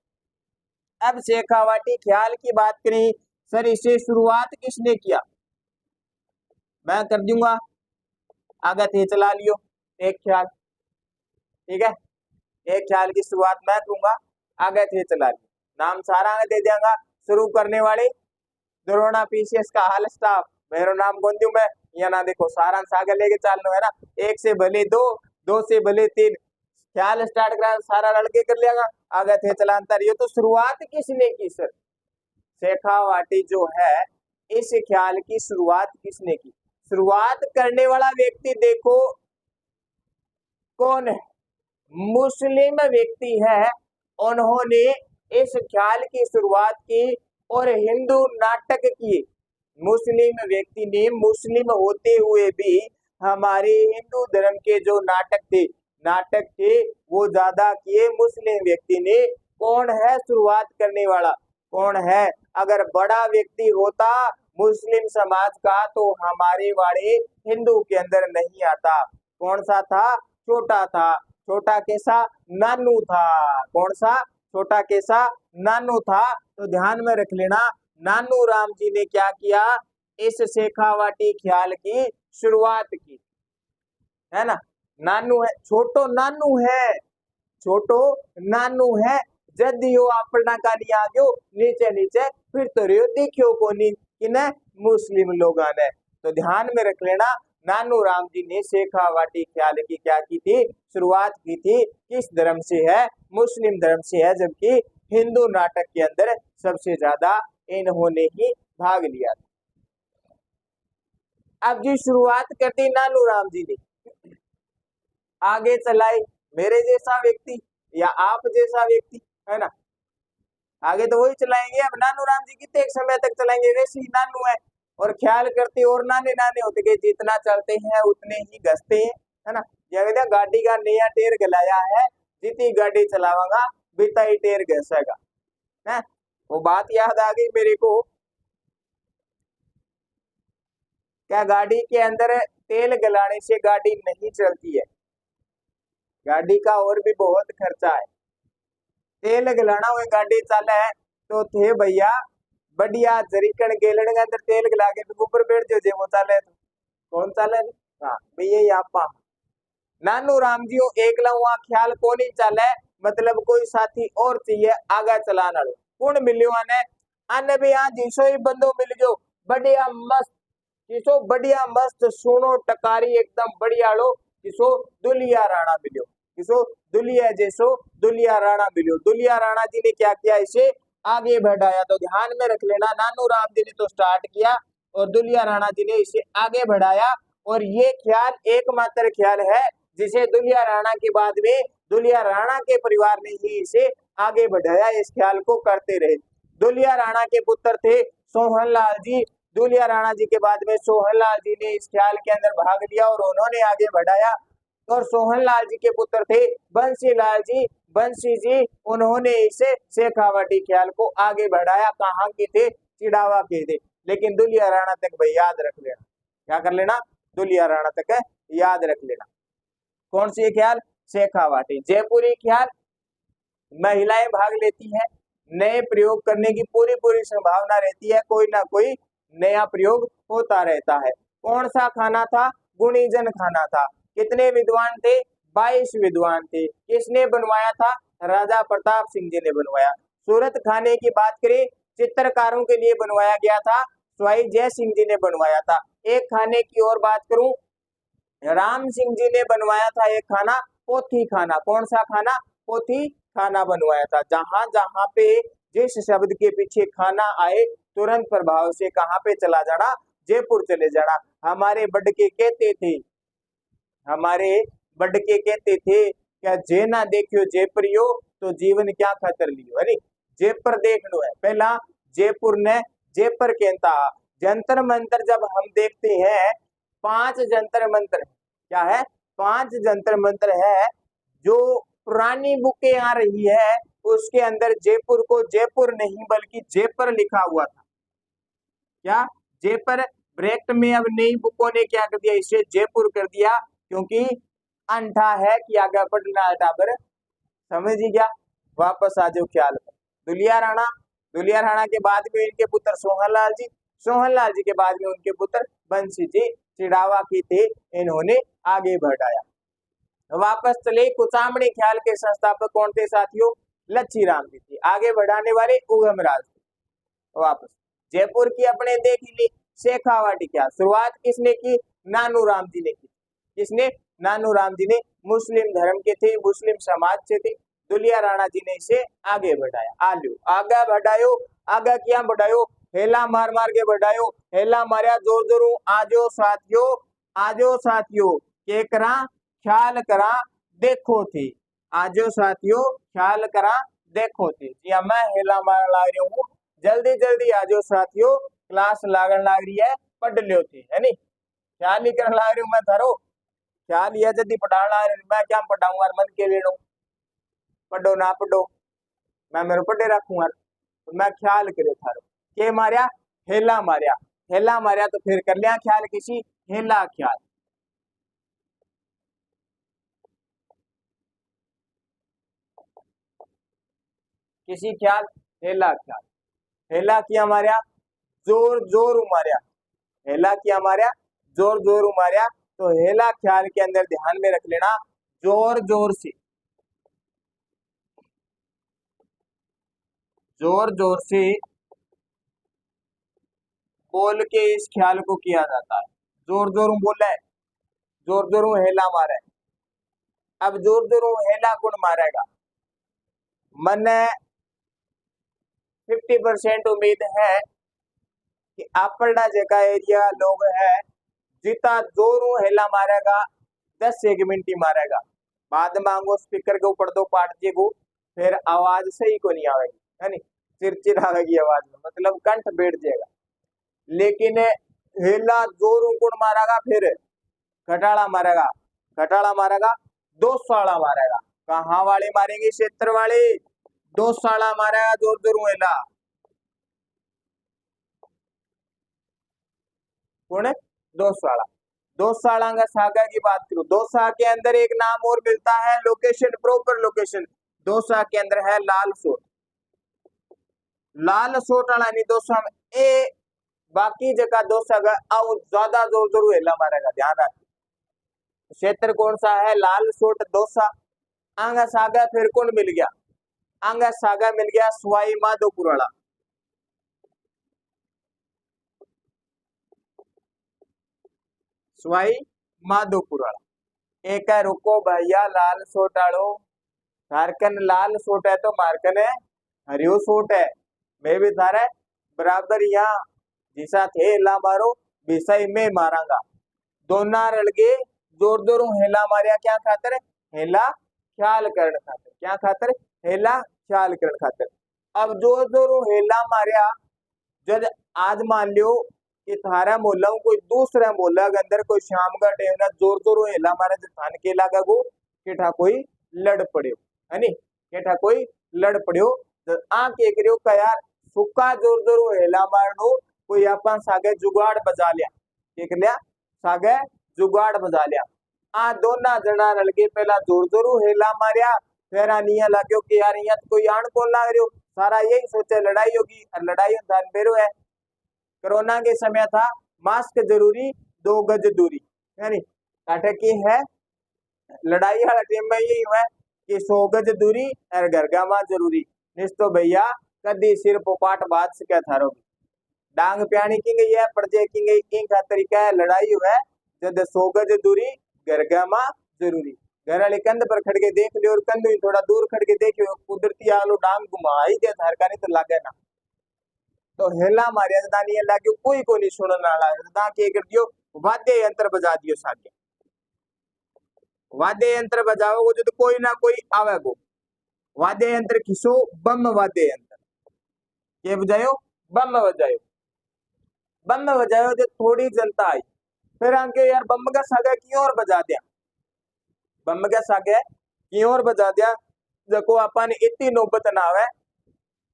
अब शेखावाटी ख्याल की बात करें, सर इसे शुरुआत किसने किया? मैं कर दूंगा, आगे थे चला लियो एक ख्याल, ठीक है। एक ख्याल की शुरुआत मैं दूंगा, आगे थे चला लियो, नाम सारा दे देंगा। शुरू करने वाले द्रोणा पीसीएस का हाल स्टाफ, मेरा नाम कौन दूं मैं? या ना देखो सारांश आगे लेके चलना है ना, एक से भले दो, दो से भले तीन, ख्याल स्टार्ट करा सारा लड़के कर लिया, आगे थे चलाता रहियो। तो शुरुआत किसने की सर? शेखावाटी जो है इस ख्याल की शुरुआत किसने की? शुरुआत करने वाला व्यक्ति देखो कौन है? मुस्लिम व्यक्ति है। उन्होंने इस ख्याल की शुरुआत की और हिंदू नाटक किए। मुस्लिम व्यक्ति ने मुस्लिम होते हुए भी हमारे हिंदू धर्म के जो नाटक थे वो ज्यादा किए मुस्लिम व्यक्ति ने। कौन है शुरुआत करने वाला? कौन है? अगर बड़ा व्यक्ति होता मुस्लिम समाज का तो हमारे वाले हिंदू के अंदर नहीं आता। कौन सा था? छोटा था। छोटा कैसा? नानू था। कौन सा? छोटा कैसा? नानू था। तो ध्यान में रख लेना, नानू राम जी ने क्या किया? इस शेखावाटी ख्याल की शुरुआत की, है ना। नानू है, छोटो नानू है, छोटो नानू है। जदियो अपना का नहीं आ गयो नीचे नीचे फिर तो रियो देखियो को नहीं किने मुस्लिम लोग ने। तो ध्यान में रख लेना, नानू राम जी ने शेखावाटी ख्याल की क्या की थी? शुरुआत की थी। किस धर्म से है? मुस्लिम धर्म से है, जबकि हिंदू नाटक के अंदर सबसे ज्यादा इन्होंने ही भाग लिया था। अब जी शुरुआत कर दी नानू राम जी ने, आगे चलाई मेरे जैसा व्यक्ति या आप जैसा व्यक्ति, है ना। आगे तो वही चलाएंगे। अब नानू राम जी कितने समय तक चलाएंगे? वैसे ही नानू है, और ख्याल करते और नाने नाने होते कि जितना चलते हैं उतने ही घसते हैं, है ना। जगह गाड़ी का नया टेर गलाया है, जितनी गाड़ी चलावागा बीता ही टेर घसेगा, है। वो बात याद आ गई मेरे को, क्या गाड़ी के अंदर तेल गलाने से गाड़ी नहीं चलती है, गाड़ी का और भी बहुत खर्चा है। तेल गलाना हुए गाड़ी चले है तो थे भैया बढ़िया जरीकण गेलण के अंदर तेल गला के ऊपर बैठ जाओ, जे वो चले तो कौन चले। हाँ भैया ये आपा नानू राम जी एकला हुआ ख्याल को नहीं चले, मतलब कोई साथी और चाहिए आगा चलाना लो। कौन मिलियो आने आने भी यहाँ जिसो ही बंदो मिल गयो बढ़िया मस्त, जिसो बढ़िया मस्त सुनो टकारी एकदम बढ़िया लो, जिसो दुलिया राणा मिलियो, जिसो दुलिया जैसो दुलिया राणा मिलियो। दुलिया राणा जी ने क्या किया, इसे आगे बढ़ाया। तो ध्यान में रख लेना, नानू राम जी ने तो स्टार्ट किया और दुलिया राणा जी ने इसे आगे बढ़ाया। और ये ख्याल एकमात्र ख्याल है जिसे दुलिया राणा के बाद में दुलिया राणा के परिवार ने ही इसे आगे बढ़ाया, इस ख्याल को करते रहे। दुलिया राणा के पुत्र थे सोहनलाल जी। दुलिया राणा जी के बाद में सोहनलाल जी ने इस ख्याल के अंदर भाग लिया और उन्होंने आगे बढ़ाया। और सोहनलाल जी के पुत्र थे बंसीलाल जी। बंसी जी उन्होंने इसे शेखावाटी ख्याल को आगे बढ़ाया। कहाँ के थे, चिड़ावा के थे, लेकिन दुलिया राणा तक भाई याद रख लेना, क्या कर लेना, दुलिया राणा तक याद रख लेना। कौन सी ख्याल, शेखावाटी। जयपुरी ख्याल महिलाएं भाग लेती है, नए प्रयोग करने की पूरी पूरी संभावना रहती है, कोई ना कोई नया प्रयोग होता रहता है। कौन सा खाना था, गुणीजन खाना था। कितने विद्वान थे, 22 विद्वान थे। किसने बनवाया था, राजा प्रताप सिंह जी ने बनवाया। सूरत खाने की बात करें, चित्रकारों के लिए बनवाया गया था, स्वाई जय सिंह जी ने बनवाया था। एक खाने की और बात करूं, राम सिंह जी ने बनवाया था एक खाना, पोथी खाना। कौन सा खाना, पोथी खाना बनवाया था। जहां जहां पे जिस शब्द के पीछे खाना आए तुरंत प्रभाव से कहां पे चला जाना, जयपुर चले जाना। हमारे बड़के कहते थे, हमारे बड़के कहते थे क्या जे ना देखियो जयपुरियो तो जीवन क्या खतर लियो, अरे जयपुर देख लो है। पहला जयपुर ने जयपुर कहता, जंतर मंतर जब हम देखते हैं 5 जंतर मंतर, क्या है, 5 जंतर मंतर है जो पुरानी बुकें आ रही है उसके अंदर जयपुर को जयपुर नहीं बल्कि जयपुर लिखा हुआ था। क्या, जयपुर। ब्रैकेट में अब नई बुकों ने क्या कर दिया, इसे जयपुर कर दिया, क्योंकि अंठा है कि आगे पढ़ना टाबर, समझ ही गया। वापस आ जाओ ख्याल में, दुलिया राणा। दुलिया राणा के बाद में इनके पुत्र सोहनलाल जी। सोहनलाल जी के बाद में उनके पुत्र बंसी जी, चिड़ावा की थे, इन्होंने आगे बढ़ाया। वापस चले, कुचामणी ख्याल के संस्थापक कौन थे साथियों, लच्छी राम जी थे। आगे बढ़ाने वाले उगम राज थे। वापस जयपुर की अपने देख ली, शेखावाटी क्या शुरुआत किसने की, नानू राम जी ने की। किसने, नानू राम जी ने, मुस्लिम धर्म के थे, मुस्लिम समाज से थे। दुलिया राणा जी ने इसे आगे बढ़ाया। आलू आगे बढ़ायो, आगे क्या बढ़ायो, हेला मार मार के बढ़ायो। हेला मारिया जोर जोरू, आजो साथियों, आजो साथियों, के करा ख्याल करा देखो थी। आजो साथियों ख्याल करा देखो थी। जी मैं हेला मार ला रही हूँ, जल्दी जल्दी आजो साथियों, क्लास लागन लाग रही है, पढ़ लियो थी, है नी। ख्याल ही कर ला रही हूँ मैं थारो, ख्याल यह जल्दी पढ़ा ला रही हूँ, मैं क्या पढ़ाऊंगा मन के लिए, पढ़ो ना पढ़ो मैं मेरे पढ़े रखूंगा, मैं ख्याल करे थारो। के मारिया, हेला मारिया। हेला मारिया तो फिर कर लिया ख्याल, किसी हेला ख्याल। किसी ख्याल, हेला ख्याल। हेला किया मारिया, जोर जोर मारिया। हेला किया मारिया, जोर जोर मारिया। तो हेला ख्याल के अंदर ध्यान में रख लेना, जोर जोर से, जोर जोर से बोल के इस ख्याल को किया जाता है। जोर जोर बोला है, जोर जोर हेला मारा है। अब जोर जोर हेला कौन मारेगा, मन 50% उम्मीद है कि आपड़ा जगह एरिया लोग है, जितना जोरू हेला मारेगा 10 एक मिनट ही मारेगा, बाद मांगो स्पीकर के ऊपर दो पाट जेगो, फिर आवाज सही को नहीं आएगी, है नी, चिरचिर आएगी आवाज में, मतलब कंठ बैठ जाएगा। लेकिन हेला जोरू कुण मारेगा, फिर खटाला मारेगा, खटाला मारेगा, दो साला मारेगा। कहाँ वाले मारेंगे? क्षेत्र वाले। दो साला मारेगा जोर जोरू हेला कौन है? दो साला। दो साला का सागा की बात करूं, दोसा के अंदर एक नाम और मिलता है, लोकेशन, प्रॉपर लोकेशन। दोसा के अंदर है लाल सोट। लाल सोट वाला नहीं दोसा में ए, बाकी जगह दोसा का आओ ज्यादा जोर जोरू हेला मारेगा, ध्यान रख। क्षेत्र कौन सा है? लाल सोट दोसा। आंगा सागा फिर कौन मिल गया? आंगा सागा मिल गया सवाई माधोपुर वाला। सवाई माधोपुर वाला। एक है रुको भैया लाल सोट आलो, झारखंड लाल सोट है तो मारकन है हरियो सोट है। मैं भी थारे बराबर यहाँ जिसा थे हेला मारो विषय में मारांगा। दोना रलगे जोर जोर हेला मारिया, क्या खातर? हेला ख्याल करण खातर। क्या खातर? हेला ख्याल करण खातर। अब जोर जोर हेला मारिया, जब आज मान लियो कि थारा मोहल्ला कोई दूसरा मोहल्ला के अंदर कोई शाम का टाइम ना जोर जोर हेला मारे जो थान के लागा को केठा कोई लड़ पड़ियो, है नी? केठा कोई लड़ पड़ियो तो आ के करियो का यार सुक्का जोर जोर हेला मारनो, कोई अपन सागे जुगाड़ बजा लिया। क्या कर लिया? सागे जुगाड़ बजा लिया। आ दोना जना रलके पहला जोर जोर हेला मारिया, फिर आनिया लाग्यो कि यार यहाँ तो कोई आण कौन लाग रही, सारा यही सोचे लड़ाई होगी, और लड़ाई धान बेरो है। कोरोना के समय था, मास्क जरूरी, 2 गज दूरी, यानी अटे की है लड़ाई वाला टाइम में यही हुआ कि 100 गज दूरी और घरगामा जरूरी। निस्तो भैया कदी सिर पोपाट बात सके थारो डांग प्याणी की गई है, पड़जे की गई इन का तरीका है लड़ाई हुआ जब 100 गज दूरी घरगामा जरूरी। घर वाले कंध पर खड़ के देख लियो और कंध भी थोड़ा दूर खड़ के देखियो, कुदरती आलो डांग घुमा ही दे थार का नहीं तो लागे ना। तो हेला मारिया दानी लाग्यो कोई को नहीं सुनने वाला, दा के कर दियो वाद्य यंत्र बजा दियो सागे। वाद्य यंत्र बजाओ जो तो कोई ना कोई आवेगो। वाद्य यंत्र किसो? बम वाद्य यंत्र। ये बजायो? बम बजायो। बम बजायो जो थोड़ी जनता आई, फिर आके यार बम का सागा क्यों और बजा दिया, बम का सागा क्यों और बजा दिया। देखो अपन इतनी नौबत ना आवे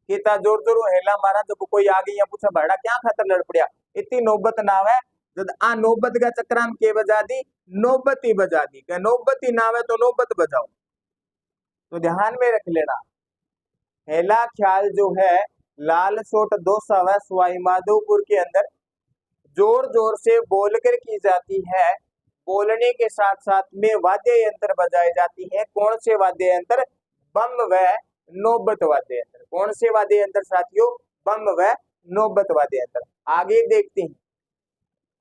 कि ता जोर जोर हेला मारा जब कोई आ गई या पूछा भाड़ा क्या खातर लड़ पड़िया, इतनी नौबत ना आवे। जब आ नौबत का चक्कर में के बजा दी? नौबती बजा दी। क्या नौबती ना आवे तो नौबत बजाओ, तो ध्यान में रख लेना। हेला ख्याल जो है लाल सोट दोसा है सवाई माधोपुर के अंदर, जोर जोर से बोलकर की जाती है। बोलने के साथ साथ में वाद्य यंत्र बजाई जाती है। कौन से वाद्य यंत्र? बम व नौबत वाद्य यंत्र। कौन से वाद्य यंत्र साथियों? बम व नौबत वाद्य यंत्र। आगे देखते हैं,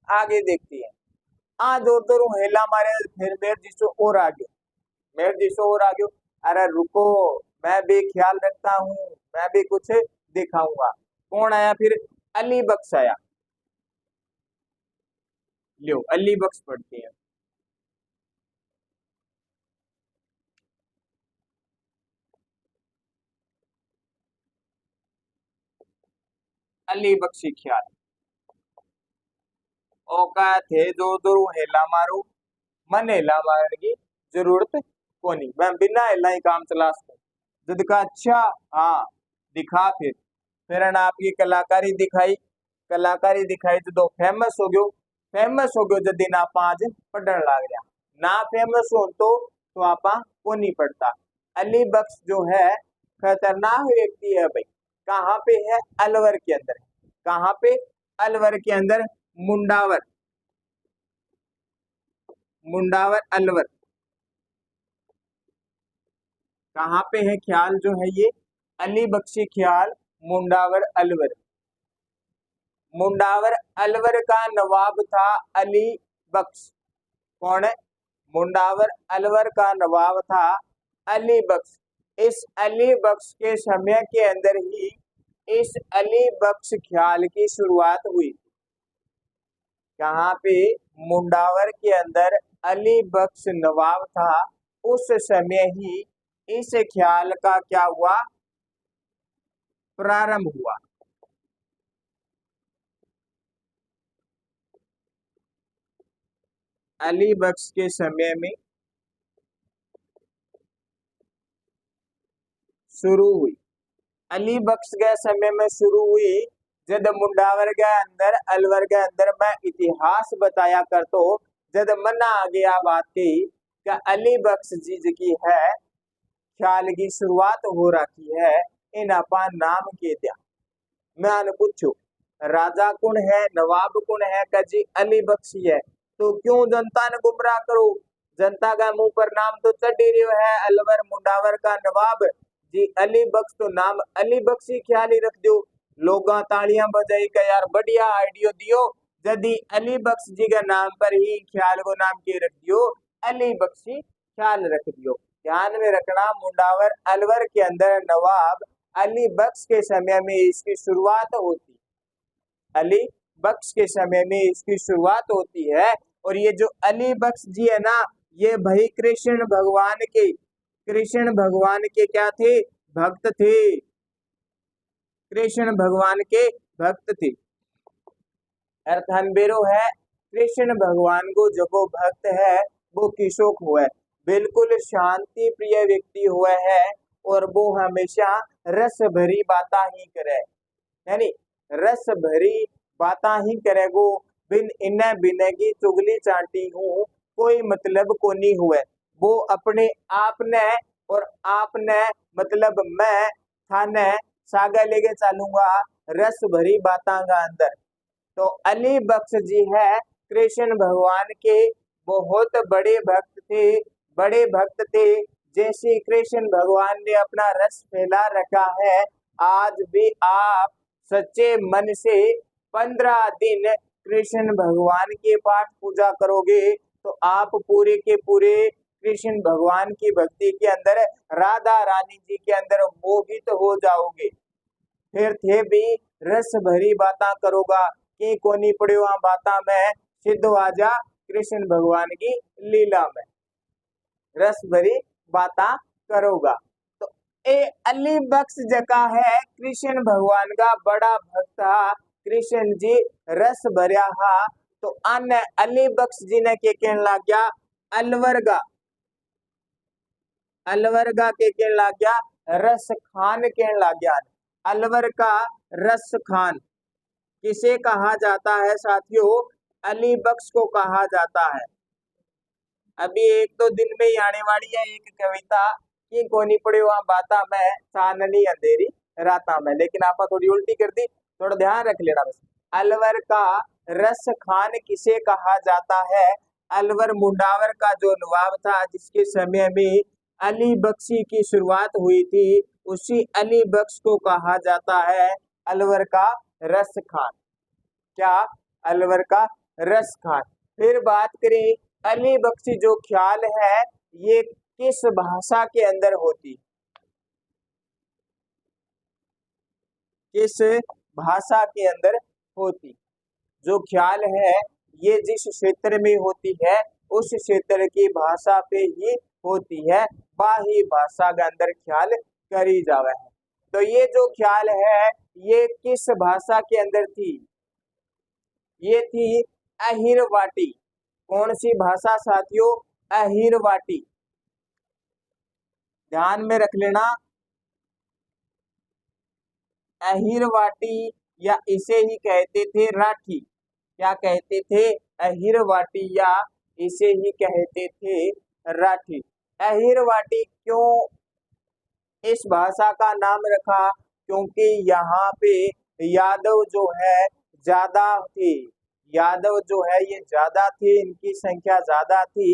आगे देखते हैं। आ जोर जोर हेला मारे, फिर मेर जिसो और आगे, मेर जिसो और आगे। अरे रुको, मैं भी ख्याल रखता हूँ, मैं भी कुछ दिखाऊंगा। कौन आया फिर? अली बख्श आया। लियो अली बख्श पढ़ते हैं। अली बख्शी ख्याल ओका थे जो दो हेला मारू, मन हेला मारने की जरूरत को नहीं, मैं बिना हेला ही काम चला सकूं। जद का अच्छा हाँ दिखा, फिर ना आपकी कलाकारी दिखाई, कलाकारी दिखाई तो फेमस हो गयो, फेमस हो गयो जद दिन आप आज पढ़ने लग गया। ना फेमस हो तो आपा को नहीं पढ़ता। अली बख्श जो है खतरनाक व्यक्ति है भाई। कहाँ पे है? अलवर के अंदर। कहाँ पे? अलवर के अंदर, मुंडावर, मुंडावर अलवर। कहाँ पे है ख्याल जो है ये? अली बख्शी ख्याल, मुंडावर अलवर। मुंडावर अलवर का नवाब था अली बख्श। कौन है? मुंडावर अलवर का नवाब था अली बख्श। इस अली बख्श के समय के अंदर ही इस अली बख्श ख्याल की शुरुआत हुई। कहाँ पे? मुंडावर के अंदर अली बख्श नवाब था, उस समय ही इस ख्याल का क्या हुआ? प्रारंभ हुआ। अली बख्श के समय में शुरू हुई। अली बख्श के समय में शुरू हुई। जद मुंडावर के अंदर अलवर के अंदर मैं इतिहास बताया कर तो जद मना आ गया बात की क्या अली बख्श जी की है ख्याल की शुरुआत हो रखी है इन अपा नाम के दिया। मैं पूछू राजा कौन है नवाब कौन है कजी अली बख्शी है तो क्यों जनता ने गुमराह करो। जनता का मुंह पर नाम तो चढ़ ही रहा है अलवर मुंडावर का नवाब जी अली बख्श तो नाम अली बख्शी ख्याल ही रख दो। लोग तालियां बजाई का यार बढ़िया आइडियो दियो यदि अली बख्श जी के नाम पर ही ख्याल को नाम के रख दियो अली बख्शी ख्याल रख दियो। ध्यान में रखना मुंडावर अलवर के अंदर नवाब अली बख्श के समय में इसकी शुरुआत होती अली बख्श के समय में इसकी शुरुआत होती है। और ये जो अली बख्श जी है ना ये भाई कृष्ण भगवान के क्या थे भक्त थे। कृष्ण भगवान के भक्त थे। अर्थानबेरो है कृष्ण भगवान को जो वो भक्त है वो किसोक हुआ है बिल्कुल शांति प्रिय व्यक्ति हुआ है और वो हमेशा रस भरी बाता ही करे यानी रस भरी बाता ही करेगो बिन इन्हें बिने की चुगली चाटी हूँ कोई मतलब को नहीं हुए। वो अपने आप ने और आपने मतलब मैं थाने सागा लेके चलूंगा रस भरी बाता का अंदर। तो अली बख्श जी है कृष्ण भगवान के बहुत बड़े भक्त थे। जैसे कृष्ण भगवान ने अपना रस फैला रखा है आज भी आप सच्चे मन से 15 दिन कृष्ण भगवान के पाठ पूजा करोगे तो आप पूरे के पूरे कृष्ण भगवान की भक्ति के अंदर राधा रानी जी के अंदर मोहित हो जाओगे। फिर थे भी रस भरी बाता करोगा कि कोनी पड़ो बाता में सिद्ध आजा कृष्ण भगवान की लीला में रस भरी बाता करोगा। तो ए अली बख्श जका है कृष्ण भगवान का बड़ा भक्त हा कृष्ण जी रस भरिया हा। तो अन्य अली बख्श जी ने के कहने लग गया अलवर का के कहने लग गया रस खान कहने लग गया। अलवर का रस खान किसे कहा जाता है साथियों अली बख्श को कहा जाता है। अभी एक दो दिन में ही आने वाली है एक कविता कि कोनी पड़े वहां बाता में चांदनी अंधेरी राता में लेकिन आपा थोड़ी उल्टी कर दी थोड़ा ध्यान रख लेना बस। अलवर का रस खान किसे कहा जाता है अलवर मुंडावर का जो नवाब था जिसके समय में अली बख्शी की शुरुआत हुई थी उसी अली बख्श को कहा जाता है अलवर का रस खान। क्या अलवर का रस खान। फिर बात करें अली बख्शी जो ख्याल है ये किस भाषा के अंदर होती किस भाषा के अंदर होती। जो ख्याल है ये जिस क्षेत्र में होती है उस क्षेत्र की भाषा पे ही होती है बाही भाषा के अंदर ख्याल करी जावे है। तो ये जो ख्याल है ये किस भाषा के अंदर थी ये थी अहिरवाटी। कौन सी भाषा साथियों अहिरवाटी। ध्यान में रख लेना अहिरवाटी या इसे ही कहते थे राठी। क्या कहते थे अहिरवाटी या इसे ही कहते थे राठी। अहिरवाटी क्यों इस भाषा का नाम रखा क्योंकि यहाँ पे यादव जो है ज्यादा थे यादव जो है ये ज्यादा थे इनकी संख्या ज्यादा थी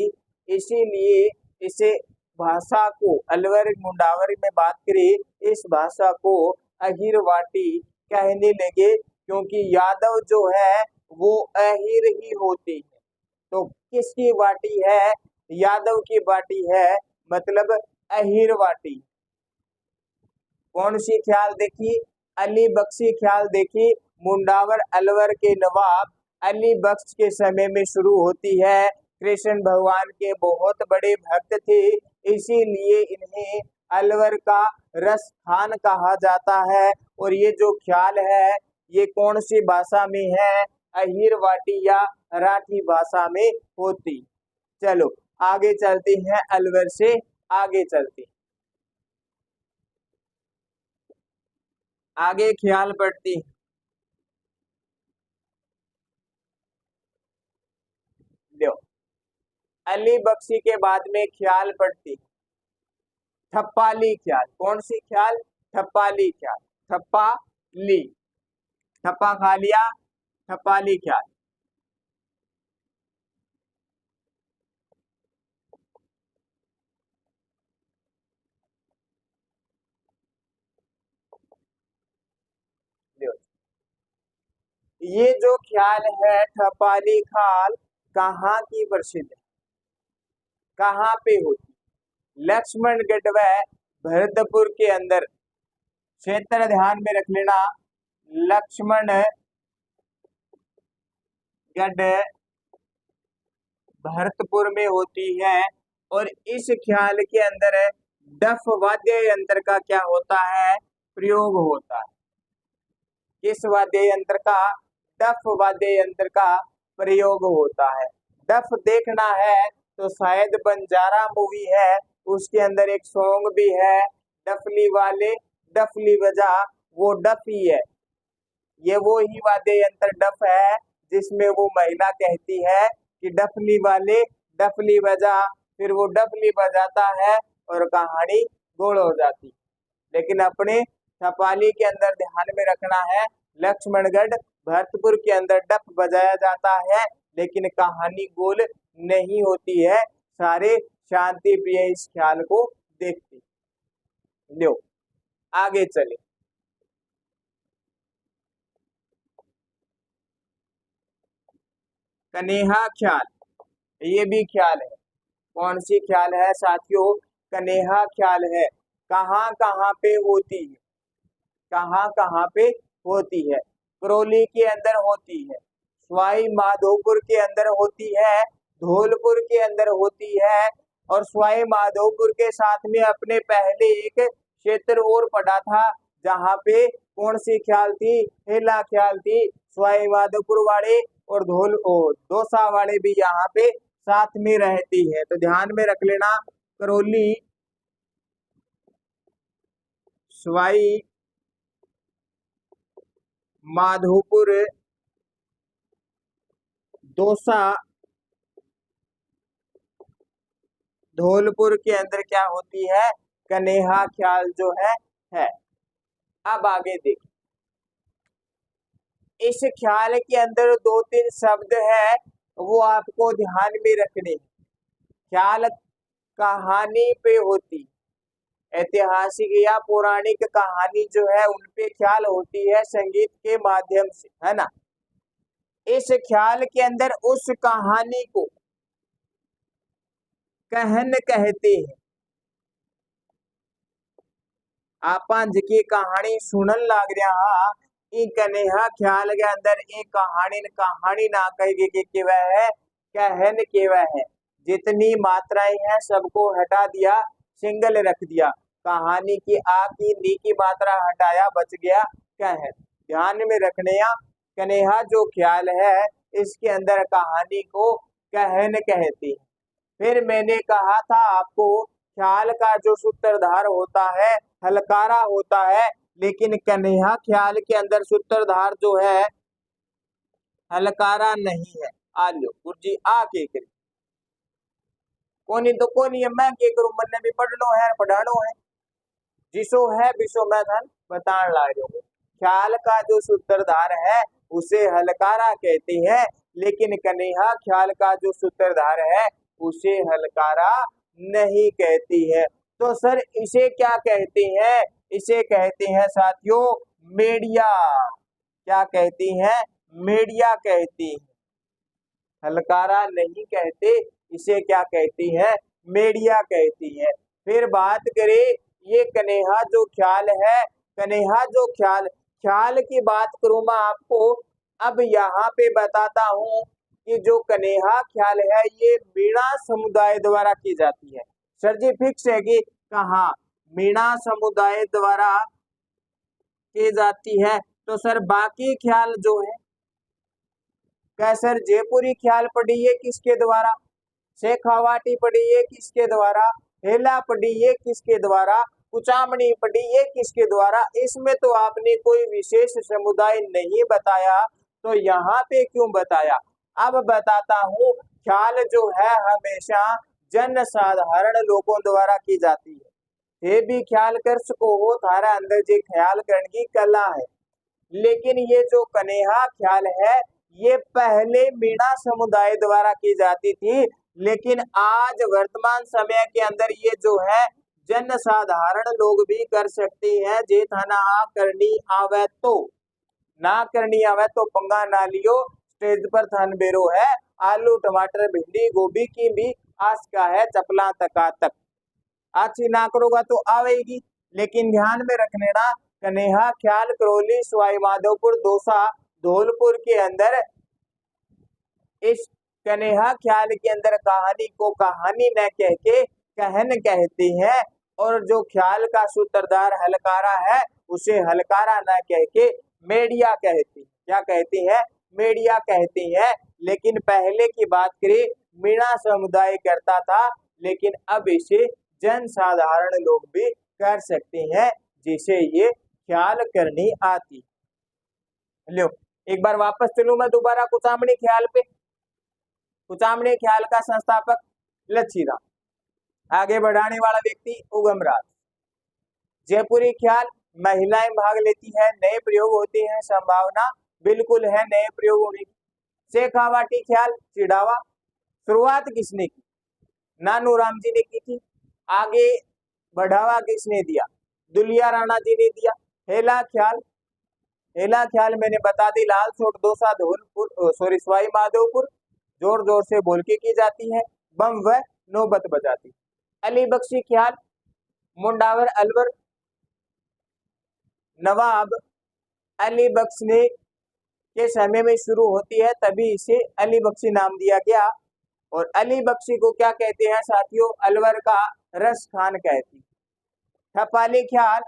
इसीलिए इसे भाषा को अलवर मुंडावर में बात करें इस भाषा को अहिरवाटी कहने लगे क्योंकि यादव जो है वो अहिर ही होते हैं। तो किसकी वाटी है यादव की वाटी है मतलब अहिर वाटी। कौन सी ख्याल देखी अली बख्शी ख्याल देखी मुंडावर अलवर के नवाब अली बख्श के समय में शुरू होती है। कृष्ण भगवान के बहुत बड़े भक्त थे इसीलिए इन्हें अलवर का रस खान कहा जाता है। और ये जो ख्याल है ये कौन सी भाषा में है अहिरवाटी या राठी भाषा में होती। चलो आगे चलते हैं, अलवर से आगे चलते हैं, आगे ख्याल पढ़ती हैं। लो, अली बख्शी के बाद में ख्याल पढ़ती, ठप्पाली ख्याल। कौन सी ख्याल? ठप्पाली ख्याल। ठप्पा ली, ठप्पा खा लिया, ठप्पाली ख्याल। लो, ये जो ख्याल है ठप्पाली ख्याल कहाँ की प्रसिद्ध है, कहाँ पे होती? लक्ष्मणगढ़ व भरतपुर के अंदर। क्षेत्र ध्यान में रख लेना, लक्ष्मणगढ़ भरतपुर में होती है। और इस ख्याल के अंदर डफ वाद्य यंत्र का क्या होता है? प्रयोग होता है। किस वाद्य यंत्र का? डफ वाद्य यंत्र का प्रयोग होता है। डफ देखना है तो शायद बंजारा मूवी है, उसके अंदर एक सॉन्ग भी है, डफली वाले डफली बजा, वो डफ ही है। ये वो ही वाद्य यंत्र डफ है जिसमें वो महिला कहती है कि डफली वाले डफली बजा, फिर वो डफली बजाता है और कहानी गोल हो जाती। लेकिन अपने ठपाली के अंदर ध्यान में रखना है, लक्ष्मणगढ़ भरतपुर के अंदर डफ बजाया जाता है लेकिन कहानी गोल नहीं होती है। सारे शांति प्रिय इस ख्याल को देखते। लो आगे चले, कन्हा ख्याल, ये भी ख्याल है। कौन सी ख्याल है साथियों? कन्हा ख्याल है। कहाँ कहाँ पे होती है? कहाँ कहाँ पे होती है? करौली के अंदर होती है, सवाई माधोपुर के अंदर होती है, धौलपुर के अंदर होती है, और सवाई माधोपुर के साथ में अपने पहले एक क्षेत्र और पड़ा था जहाँ पे कौन सी ख्याल थी? हेला ख्याल थी। सवाई माधोपुर वाले और दौसा वाले भी यहाँ पे साथ में रहती है। तो ध्यान में रख लेना, करौली, सवाई माधोपुर, दौसा, धौलपुर के अंदर क्या होती है? कन्हा ख्याल जो है। अब आगे देखिए, इस ख्याल के अंदर दो तीन शब्द है वो आपको ध्यान में रखने हैं। ख्याल कहानी पे होती, ऐतिहासिक या पौराणिक कहानी जो है उनपे ख्याल होती है संगीत के माध्यम से, है ना। इस ख्याल के अंदर उस कहानी को कहन कहते हैं। आपा जी कहानी सुनन लाग रहा, ई कन्हा ख्याल के अंदर एक कहानी ना कही के वह है, कहन के वह है। जितनी मात्राएं हैं सबको हटा दिया, सिंगल रख दिया। कहानी की आ की नी की मात्रा हटाया, बच गया कहन। ध्यान में रखने या कन्हा जो ख्याल है इसके अंदर कहानी को कहन कहती है। फिर मैंने कहा था आपको, ख्याल का जो सूत्रधार होता है हलकारा होता है, लेकिन कन्हा ख्याल के अंदर सूत्रधार जो है हलकारा नहीं है। आ लो गुरुजी आ के करी कोनी तो कोनी है, मैं के करूं, मैंने भी पढ़नो है पढ़ानो है, जिसो है बिसो मैं धन बतान ला रहा हूं। ख्याल का जो सूत्रधार है उसे हलकारा कहते हैं, लेकिन कन्हा ख्याल का जो सूत्रधार है उसे हलकारा नहीं कहती है। तो सर इसे क्या कहते हैं? इसे कहते हैं साथियों मेडिया। क्या कहती हैं? मेडिया कहती है, हलकारा नहीं कहते। इसे क्या कहती है? मेडिया कहती है। फिर बात करें ये कन्हा जो ख्याल है, कन्हा जो ख्याल ख्याल की बात करूं मैं आपको, अब यहाँ पे बताता हूँ कि जो कन्हा ख्याल है ये मीणा समुदाय द्वारा की जाती है। सर जी फिक्स है कि कहाँ मीणा समुदाय द्वारा की जाती है। तो सर बाकी ख्याल जो है, क्या सर जयपुरी ख्याल पढ़ी है किसके द्वारा? शेखावाटी पड़ी ये किसके द्वारा, हेला पड़ी ये किसके द्वारा, कुचामणी पड़ी ये किसके द्वारा। इसमें तो आपने कोई विशेष समुदाय नहीं बताया, तो यहाँ पे क्यों बताया। अब बताता हूँ, ख्याल जो है हमेशा जन साधारण लोगों द्वारा की जाती है। ये भी ख्याल कर सको हो, थारा अंदर जी ख्याल करने की कला है। लेकिन ये जो कनेहा ख्याल है ये पहले मीणा समुदाय द्वारा की जाती थी, लेकिन आज वर्तमान समय के अंदर ये जो है जन साधारण लोग भी कर सकते हैं। जे थाना करनी आवे तो, ना करनी आवे तो पंगा ना लियो। स्टेज पर थान बेरो है आलू टमाटर भिंडी गोभी की भी आस का है चपला तका तक। अच्छी ना करोगा तो आवेगी, लेकिन ध्यान में रख लेना कनेहा ख्याल करौली सवाई माधोपुर दौसा धौलपुर के अंदर, इस कनेहा ख्याल के अंदर कहानी को कहानी न कह के कहन कहते हैं, और जो ख्याल का सूत्रधार हलकारा है उसे हलकारा न कह के मेडिया कहती है। क्या कहती है, मेडिया कहती है। लेकिन पहले की बात करें मीणा समुदाय करता था, लेकिन अब इसे जन साधारण लोग भी कर सकते हैं जिसे ये ख्याल करनी आती। लो एक बार वापस चलूं मैं दोबारा कुचामणी ख्याल पे। कुचामणी ख्याल का संस्थापक लच्छीराम, आगे बढ़ाने वाला व्यक्ति उगमराज। जयपुरी ख्याल महिलाएं भाग लेती है, नए प्रयोग होते हैं, संभावना बिल्कुल है नए प्रयोग होने की। शेखावाटी ख्याल चिड़ावा, शुरुआत किसने की, नानू राम जी ने की थी। आगे बढ़ावा किसने दिया, दुलिया राणा जी ने दिया। हेला ख्याल, हेला ख्याल मैंने बता दी लाल सोट दौसा धौलपुर सॉरी सवाई माधोपुर, जोर जोर से बोल के की जाती है, बम व नौबत बजाती। अली बख्शी ख्याल मुंडावर अलवर, नवाब अली बख्श ने के समय में शुरू होती है, तभी इसे अली बख्शी नाम दिया गया। और अली बख्शी को क्या कहते हैं साथियों, अलवर का रस खान कहती। ठपाली ख्याल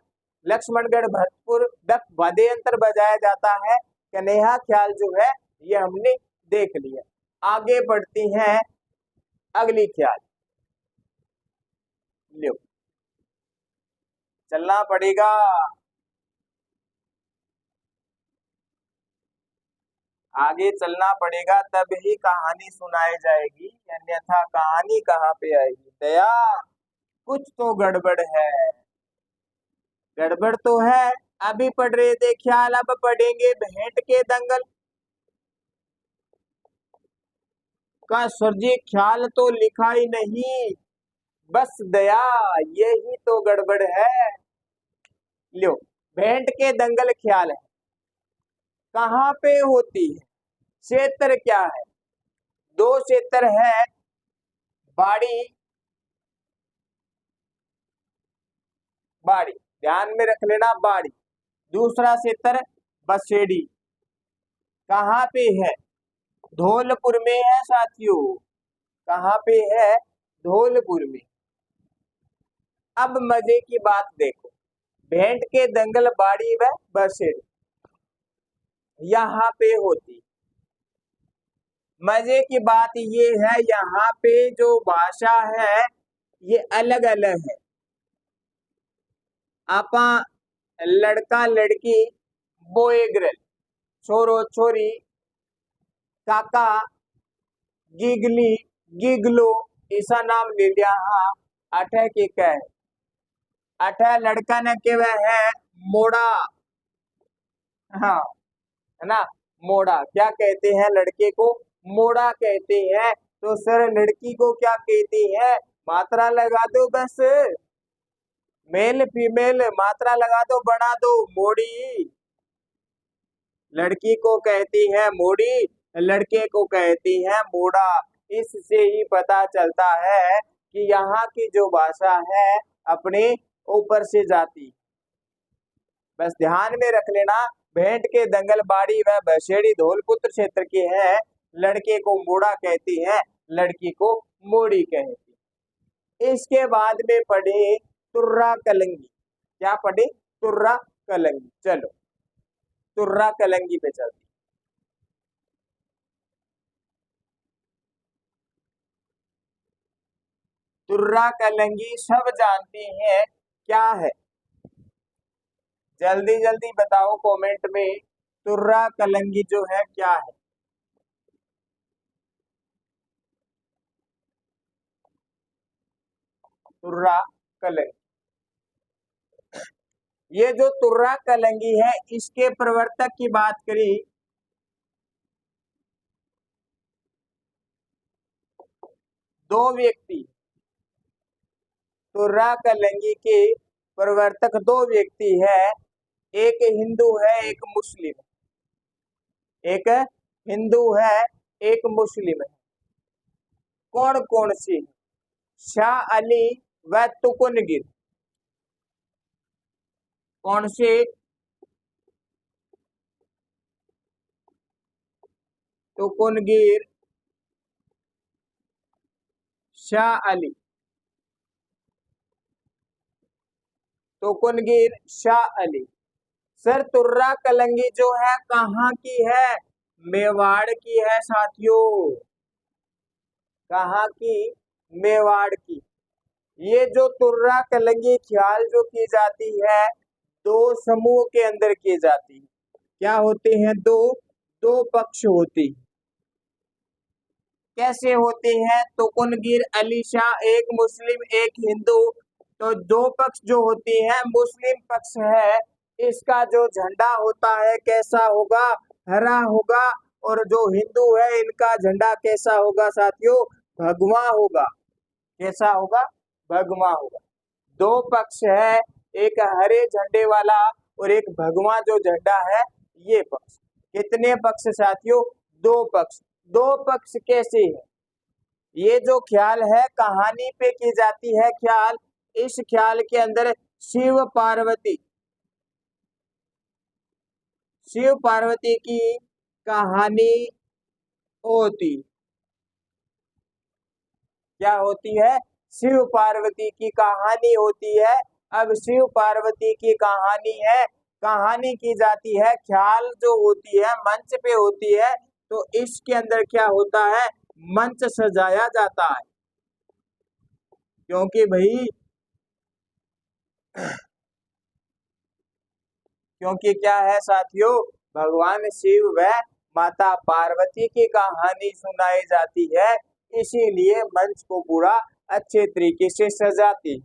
लक्ष्मणगढ़ भरतपुर डक वाद्ययंत्र बजाया जाता है। कन्हैया ख्याल जो है ये हमने देख लिया। आगे बढ़ती हैं अगली ख्याल, लो चलना पड़ेगा। आगे चलना पड़ेगा तब ही कहानी सुनाई जाएगी, अन्यथा कहानी कहाँ पे आएगी। दया कुछ तो गड़बड़ है, गड़बड़ तो है। अभी पढ़ रहे थे ख्याल, अब पढ़ेंगे भेंट के दंगल का। सर जी ख्याल तो लिखा ही नहीं, बस दया यही तो गड़बड़ है। लो भेंट के दंगल ख्याल है, कहाँ पे होती है, क्षेत्र क्या है, दो क्षेत्र है, बाड़ी बाड़ी ध्यान में रख लेना बाड़ी, दूसरा क्षेत्र बसेड़ी। कहाँ पे है, धौलपुर में है साथियों। कहाँ पे है, धौलपुर में। अब मजे की बात देखो, भेंट के दंगल बाड़ी व बसेड़ी यहाँ पे होती। मजे की बात ये है यहाँ पे जो भाषा है ये अलग अलग है। आपा लड़का लड़की, बॉय गर्ल, छोरो छोरी, काका गिगली गिगलो, ऐसा नाम ले लिया। हाँ अठे के कह, अठे लड़का ने के वह है मोड़ा। हाँ है ना, मोड़ा क्या कहते हैं लड़के को, मोड़ा कहते हैं। तो सर लड़की को क्या कहती है, मात्रा लगा दो बस, मेल फीमेल मात्रा लगा दो बना दो, मोड़ी। लड़की को कहती है मोड़ी, लड़के को कहती है मोड़ा। इससे ही पता चलता है कि यहाँ की जो भाषा है अपने ऊपर से जाती। बस ध्यान में रख लेना, भेंट के दंगल बाड़ी व बसेड़ी धौलपुत्र क्षेत्र के हैं। लड़के को मोड़ा कहती है, लड़की को मोड़ी कहती। इसके बाद में पढ़े तुर्रा कलंगी। क्या पढ़े, तुर्रा कलंगी। चलो तुर्रा कलंगी पे चलते। तुर्रा कलंगी सब जानते हैं क्या है? जल्दी जल्दी बताओ कमेंट में, तुर्रा कलंगी जो है क्या है? तुर्रा कलंगी, ये जो तुर्रा कलंगी है इसके प्रवर्तक की बात करी दो व्यक्ति, तुर्रा कलंगी के प्रवर्तक दो व्यक्ति है, एक हिंदू है एक मुस्लिम, एक हिंदू है एक मुस्लिम है। कौन कौन सी? शाह अली व तुकुनगिर। कौन से? तुकुनगिर, शाह अली, तुकुनगिर शाह अली। सर तुर्रा कलंगी जो है कहाँ की है? मेवाड़ की है साथियों। कहाँ की? मेवाड़ की। ये जो तुर्रा कलंगी ख्याल जो की जाती है दो समूह के अंदर की जाती है। क्या होते हैं? दो दो पक्ष होती। कैसे होते हैं? तुकुनगिर अली शाह, एक मुस्लिम एक हिंदू। तो दो पक्ष जो होती है, मुस्लिम पक्ष है इसका जो झंडा होता है कैसा होगा? हरा होगा। और जो हिंदू है इनका झंडा कैसा होगा साथियों? भगवा होगा। कैसा होगा? भगवा होगा। दो पक्ष है, एक हरे झंडे वाला और एक भगवा जो झंडा है ये पक्ष। कितने पक्ष साथियों? दो पक्ष। दो पक्ष कैसे है? ये जो ख्याल है कहानी पे की जाती है ख्याल, इस ख्याल के अंदर शिव पार्वती, शिव पार्वती की कहानी होती। क्या होती है? शिव पार्वती की कहानी होती है। अब शिव पार्वती की कहानी है, कहानी की जाती है, ख्याल जो होती है मंच पे होती है। तो इसके अंदर क्या होता है? मंच सजाया जाता है। क्योंकि भाई क्योंकि क्या है साथियों? भगवान शिव व माता पार्वती की कहानी सुनाई जाती है, इसीलिए मंच को पूरा अच्छे तरीके से सजाती है।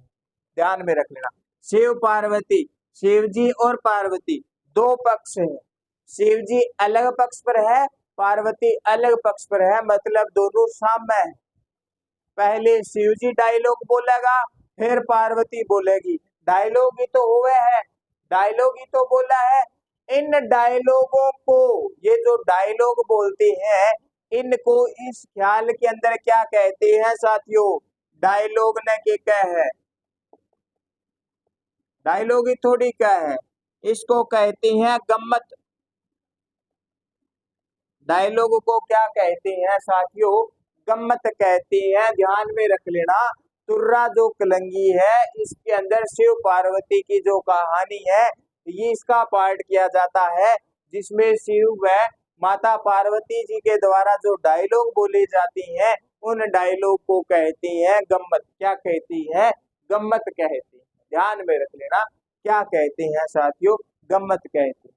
ध्यान में रख लेना। शिव पार्वती, शिव जी और पार्वती दो पक्ष है। शिव जी अलग पक्ष पर है, पार्वती अलग पक्ष पर है, मतलब दोनों सामने है। पहले शिव जी डायलॉग बोलेगा, फिर पार्वती बोलेगी। डायलॉग ही तो हुए है, डायलॉग ही तो बोला है। इन डायलॉगों को, ये जो डायलॉग बोलते हैं इनको इस ख्याल के अंदर क्या कहते हैं साथियों? डायलॉग न के क्या है? डायलॉग ही थोड़ी क्या है, इसको कहते हैं गम्मत। डायलॉग को क्या कहते हैं साथियों? गम्मत कहते हैं। ध्यान में रख लेना। तुर्रा जो कलंगी है इसके अंदर शिव पार्वती की जो कहानी है ये इसका पार्ट किया जाता है, जिसमें शिव व माता पार्वती जी के द्वारा जो डायलॉग बोली जाती हैं उन डायलॉग को कहते हैं गम्मत। क्या कहती है? गम्मत कहती है। ध्यान में रख लेना, क्या कहते हैं साथियों? गम्मत कहते हैं।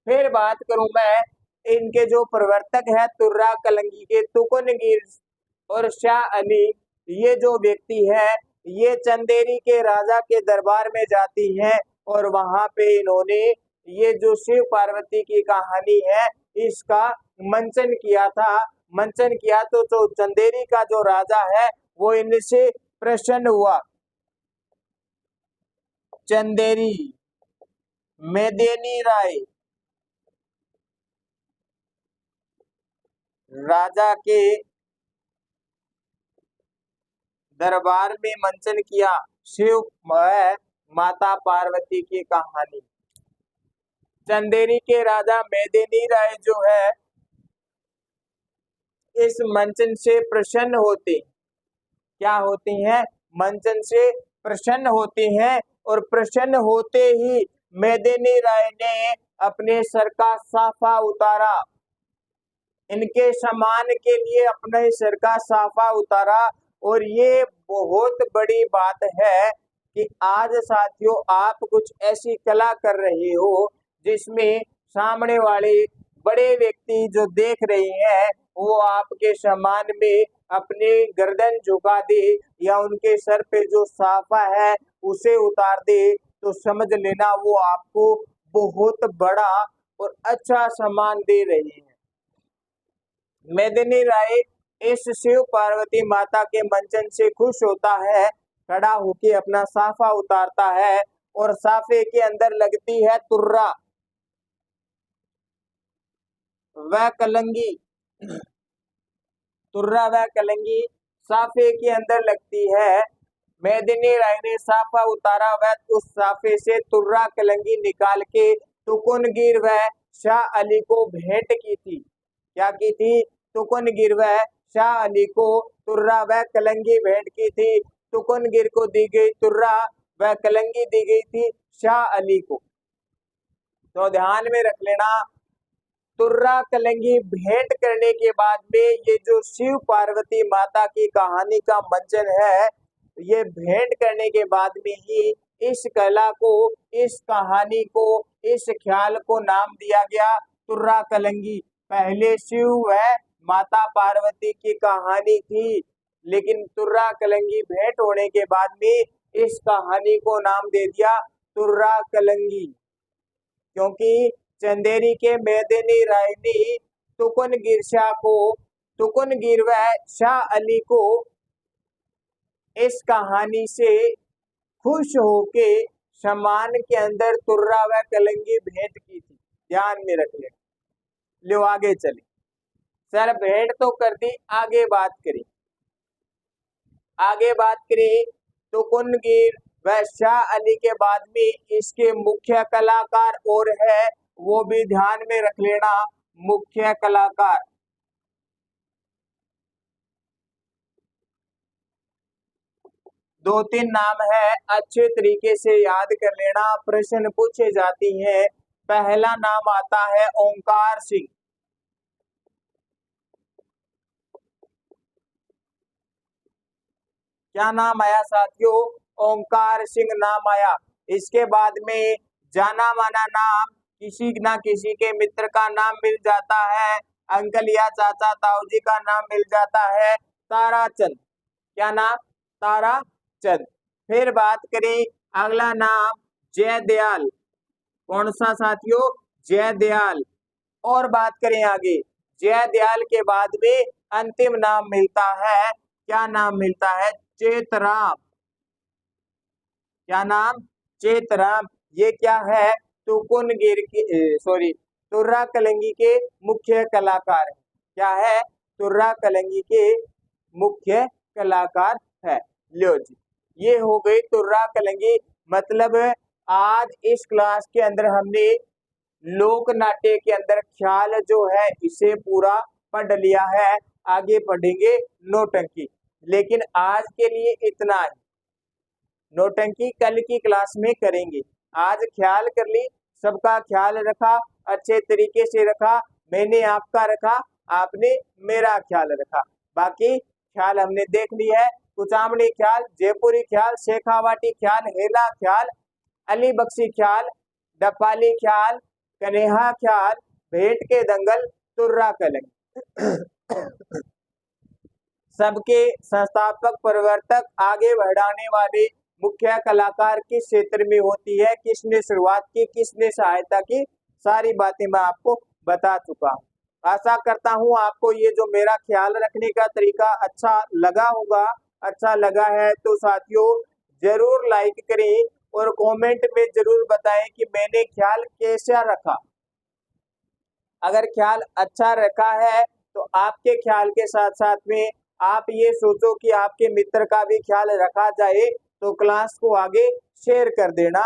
फिर बात करूं मैं इनके जो प्रवर्तक है तुर्रा कलंगी के, तुकुनगिर और शाह अली, ये जो व्यक्ति है ये चंदेरी के राजा के दरबार में जाती हैं और वहां पे इन्होंने ये जो शिव पार्वती की कहानी है इसका मंचन किया था। मंचन किया तो जो चंदेरी का जो राजा है वो इनसे प्रसन्न हुआ। चंदेरी मेदिनी राय राजा के दरबार में मंचन किया शिव माता पार्वती की कहानी। चंदेरी के राजा मेदिनी राय जो है इस मंचन से प्रसन्न होते। क्या होते हैं? मंचन से प्रसन्न होते हैं और प्रसन्न होते ही मेदिनी राय ने अपने सर का साफा उतारा, इनके सम्मान के लिए अपने सर का साफा उतारा और ये बहुत बड़ी बात है कि आज साथियों आप कुछ ऐसी कला कर रहे हो जिसमें सामने वाले बड़े व्यक्ति जो देख रहे हैं वो आपके सम्मान में अपनी गर्दन झुका दे या उनके सर पे जो साफा है उसे उतार दे, तो समझ लेना वो आपको बहुत बड़ा और अच्छा सम्मान दे रही है। मेदिनी राय इस शिव पार्वती माता के मंचन से खुश होता है, खड़ा होके अपना साफा उतारता है और साफे के अंदर लगती है तुर्रा व कलंगी। तुर्रा व कलंगी साफे के अंदर लगती है। मेदिनी राय ने साफा उतारा व उस साफे से तुर्रा कलंगी निकाल के तुकुनगिर व शाह अली को भेंट की थी। क्या की थी? तुकुनगिर व शाह अली को तुर्रा व कलंगी भेंट की थी। तुकुनगिर को दी गई तुर्रा व कलंगी दी गई थी शाह अली को। तो ध्यान में रख लेना, तुर्रा कलंगी भेंट करने के बाद में ये जो शिव पार्वती माता की कहानी का मंचन है, ये भेंट करने के बाद में ही इस कला को, इस कहानी को, इस ख्याल को नाम दिया गया तुर्रा कलंगी। पहले शिव व माता पार्वती की कहानी थी, लेकिन तुर्रा कलंगी भेंट होने के बाद में इस कहानी को नाम दे दिया तुर्रा कलंगी, क्योंकि चंदेरी के मेदिनी राय ने तुकुनगिर व शाह अली को इस कहानी से खुश होके सम्मान के अंदर तुर्रा व कलंगी भेंट की थी। ध्यान में रख ले। लो आगे चले। सर भेंट तो कर दी, आगे बात करें तुकुनगिर व शाह अली के बाद में इसके मुख्य कलाकार और है, वो भी ध्यान में रख लेना। मुख्य कलाकार दो तीन नाम है, अच्छे तरीके से याद कर लेना, प्रश्न पूछे जाती हैं। पहला नाम आता है ओंकार सिंह। क्या नाम आया साथियों? ओंकार सिंह नाम आया। इसके बाद में जाना माना नाम किसी ना किसी के मित्र का नाम मिल जाता है, अंकल या चाचा ताऊ जी का नाम मिल जाता है, ताराचंद। क्या नाम? ताराचंद। फिर बात करें अगला नाम जयदयाल। कौन सा साथियों? जयदयाल। और बात करें आगे, जयदयाल के बाद में अंतिम नाम मिलता है, क्या नाम मिलता है? चेतराम। क्या नाम? चेतराम। ये क्या है? तुकुनगिर की तुर्रा कलंगी के मुख्य कलाकार है। क्या है? तुर्रा कलंगी के मुख्य कलाकार है। लो जी, ये हो गई तुर्रा कलंगी। मतलब आज इस क्लास के अंदर हमने लोक नाट्य के अंदर ख्याल जो है इसे पूरा पढ़ लिया है। आगे पढ़ेंगे नौटंकी, लेकिन आज के लिए इतना ही। नौटंकी कल की क्लास में करेंगे। आज ख्याल कर ली, सबका ख्याल रखा, अच्छे तरीके से रखा, मैंने आपका रखा, आपने मेरा ख्याल रखा। बाकी ख्याल हमने देख ली है। कुचामणी ख्याल, जयपुरी ख्याल, शेखावाटी ख्याल, हेला ख्याल, अली बख्शी ख्याल, डपाली ख्याल, कन्हा ख्याल, भेंट के दंगल, तुर्रा कलंगी। सबके संस्थापक, प्रवर्तक, आगे बढ़ाने वाले मुख्य कलाकार किस क्षेत्र में होती है, किसने शुरुआत की, किसने सहायता की, सारी बातें मैं आपको बता चुका हूँ। आशा करता हूँ आपको ये जो मेरा ख्याल रखने का तरीका अच्छा लगा होगा। अच्छा लगा है तो साथियों जरूर लाइक करें और कमेंट में जरूर बताएं कि मैंने ख्याल कैसा रखा। अगर ख्याल अच्छा रखा है तो आपके ख्याल के साथ साथ में आप ये सोचो कि आपके मित्र का भी ख्याल रखा जाए, तो क्लास को आगे शेयर कर देना।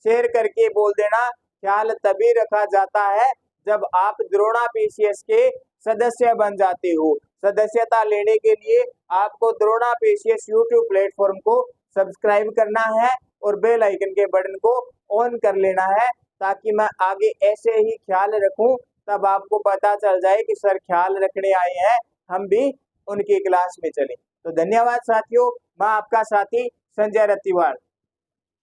शेयर करके बोल देना ख्याल तभी रखा जाता है जब आप द्रोणा पीसीएस के सदस्य बन जाते हो। सदस्यता लेने के लिए आपको द्रोणा पीसीएस यूट्यूब प्लेटफॉर्म को सब्सक्राइब करना है और बेल आइकन के बटन को ऑन कर लेना है, ताकि मैं आगे ऐसे ही ख्याल रखूं। तब आपको पता चल जाए कि सर ख्याल रखने आए हैं, हम भी उनकी क्लास में चलें। तो धन्यवाद साथियों, मैं आपका साथी संजय रतिवाल।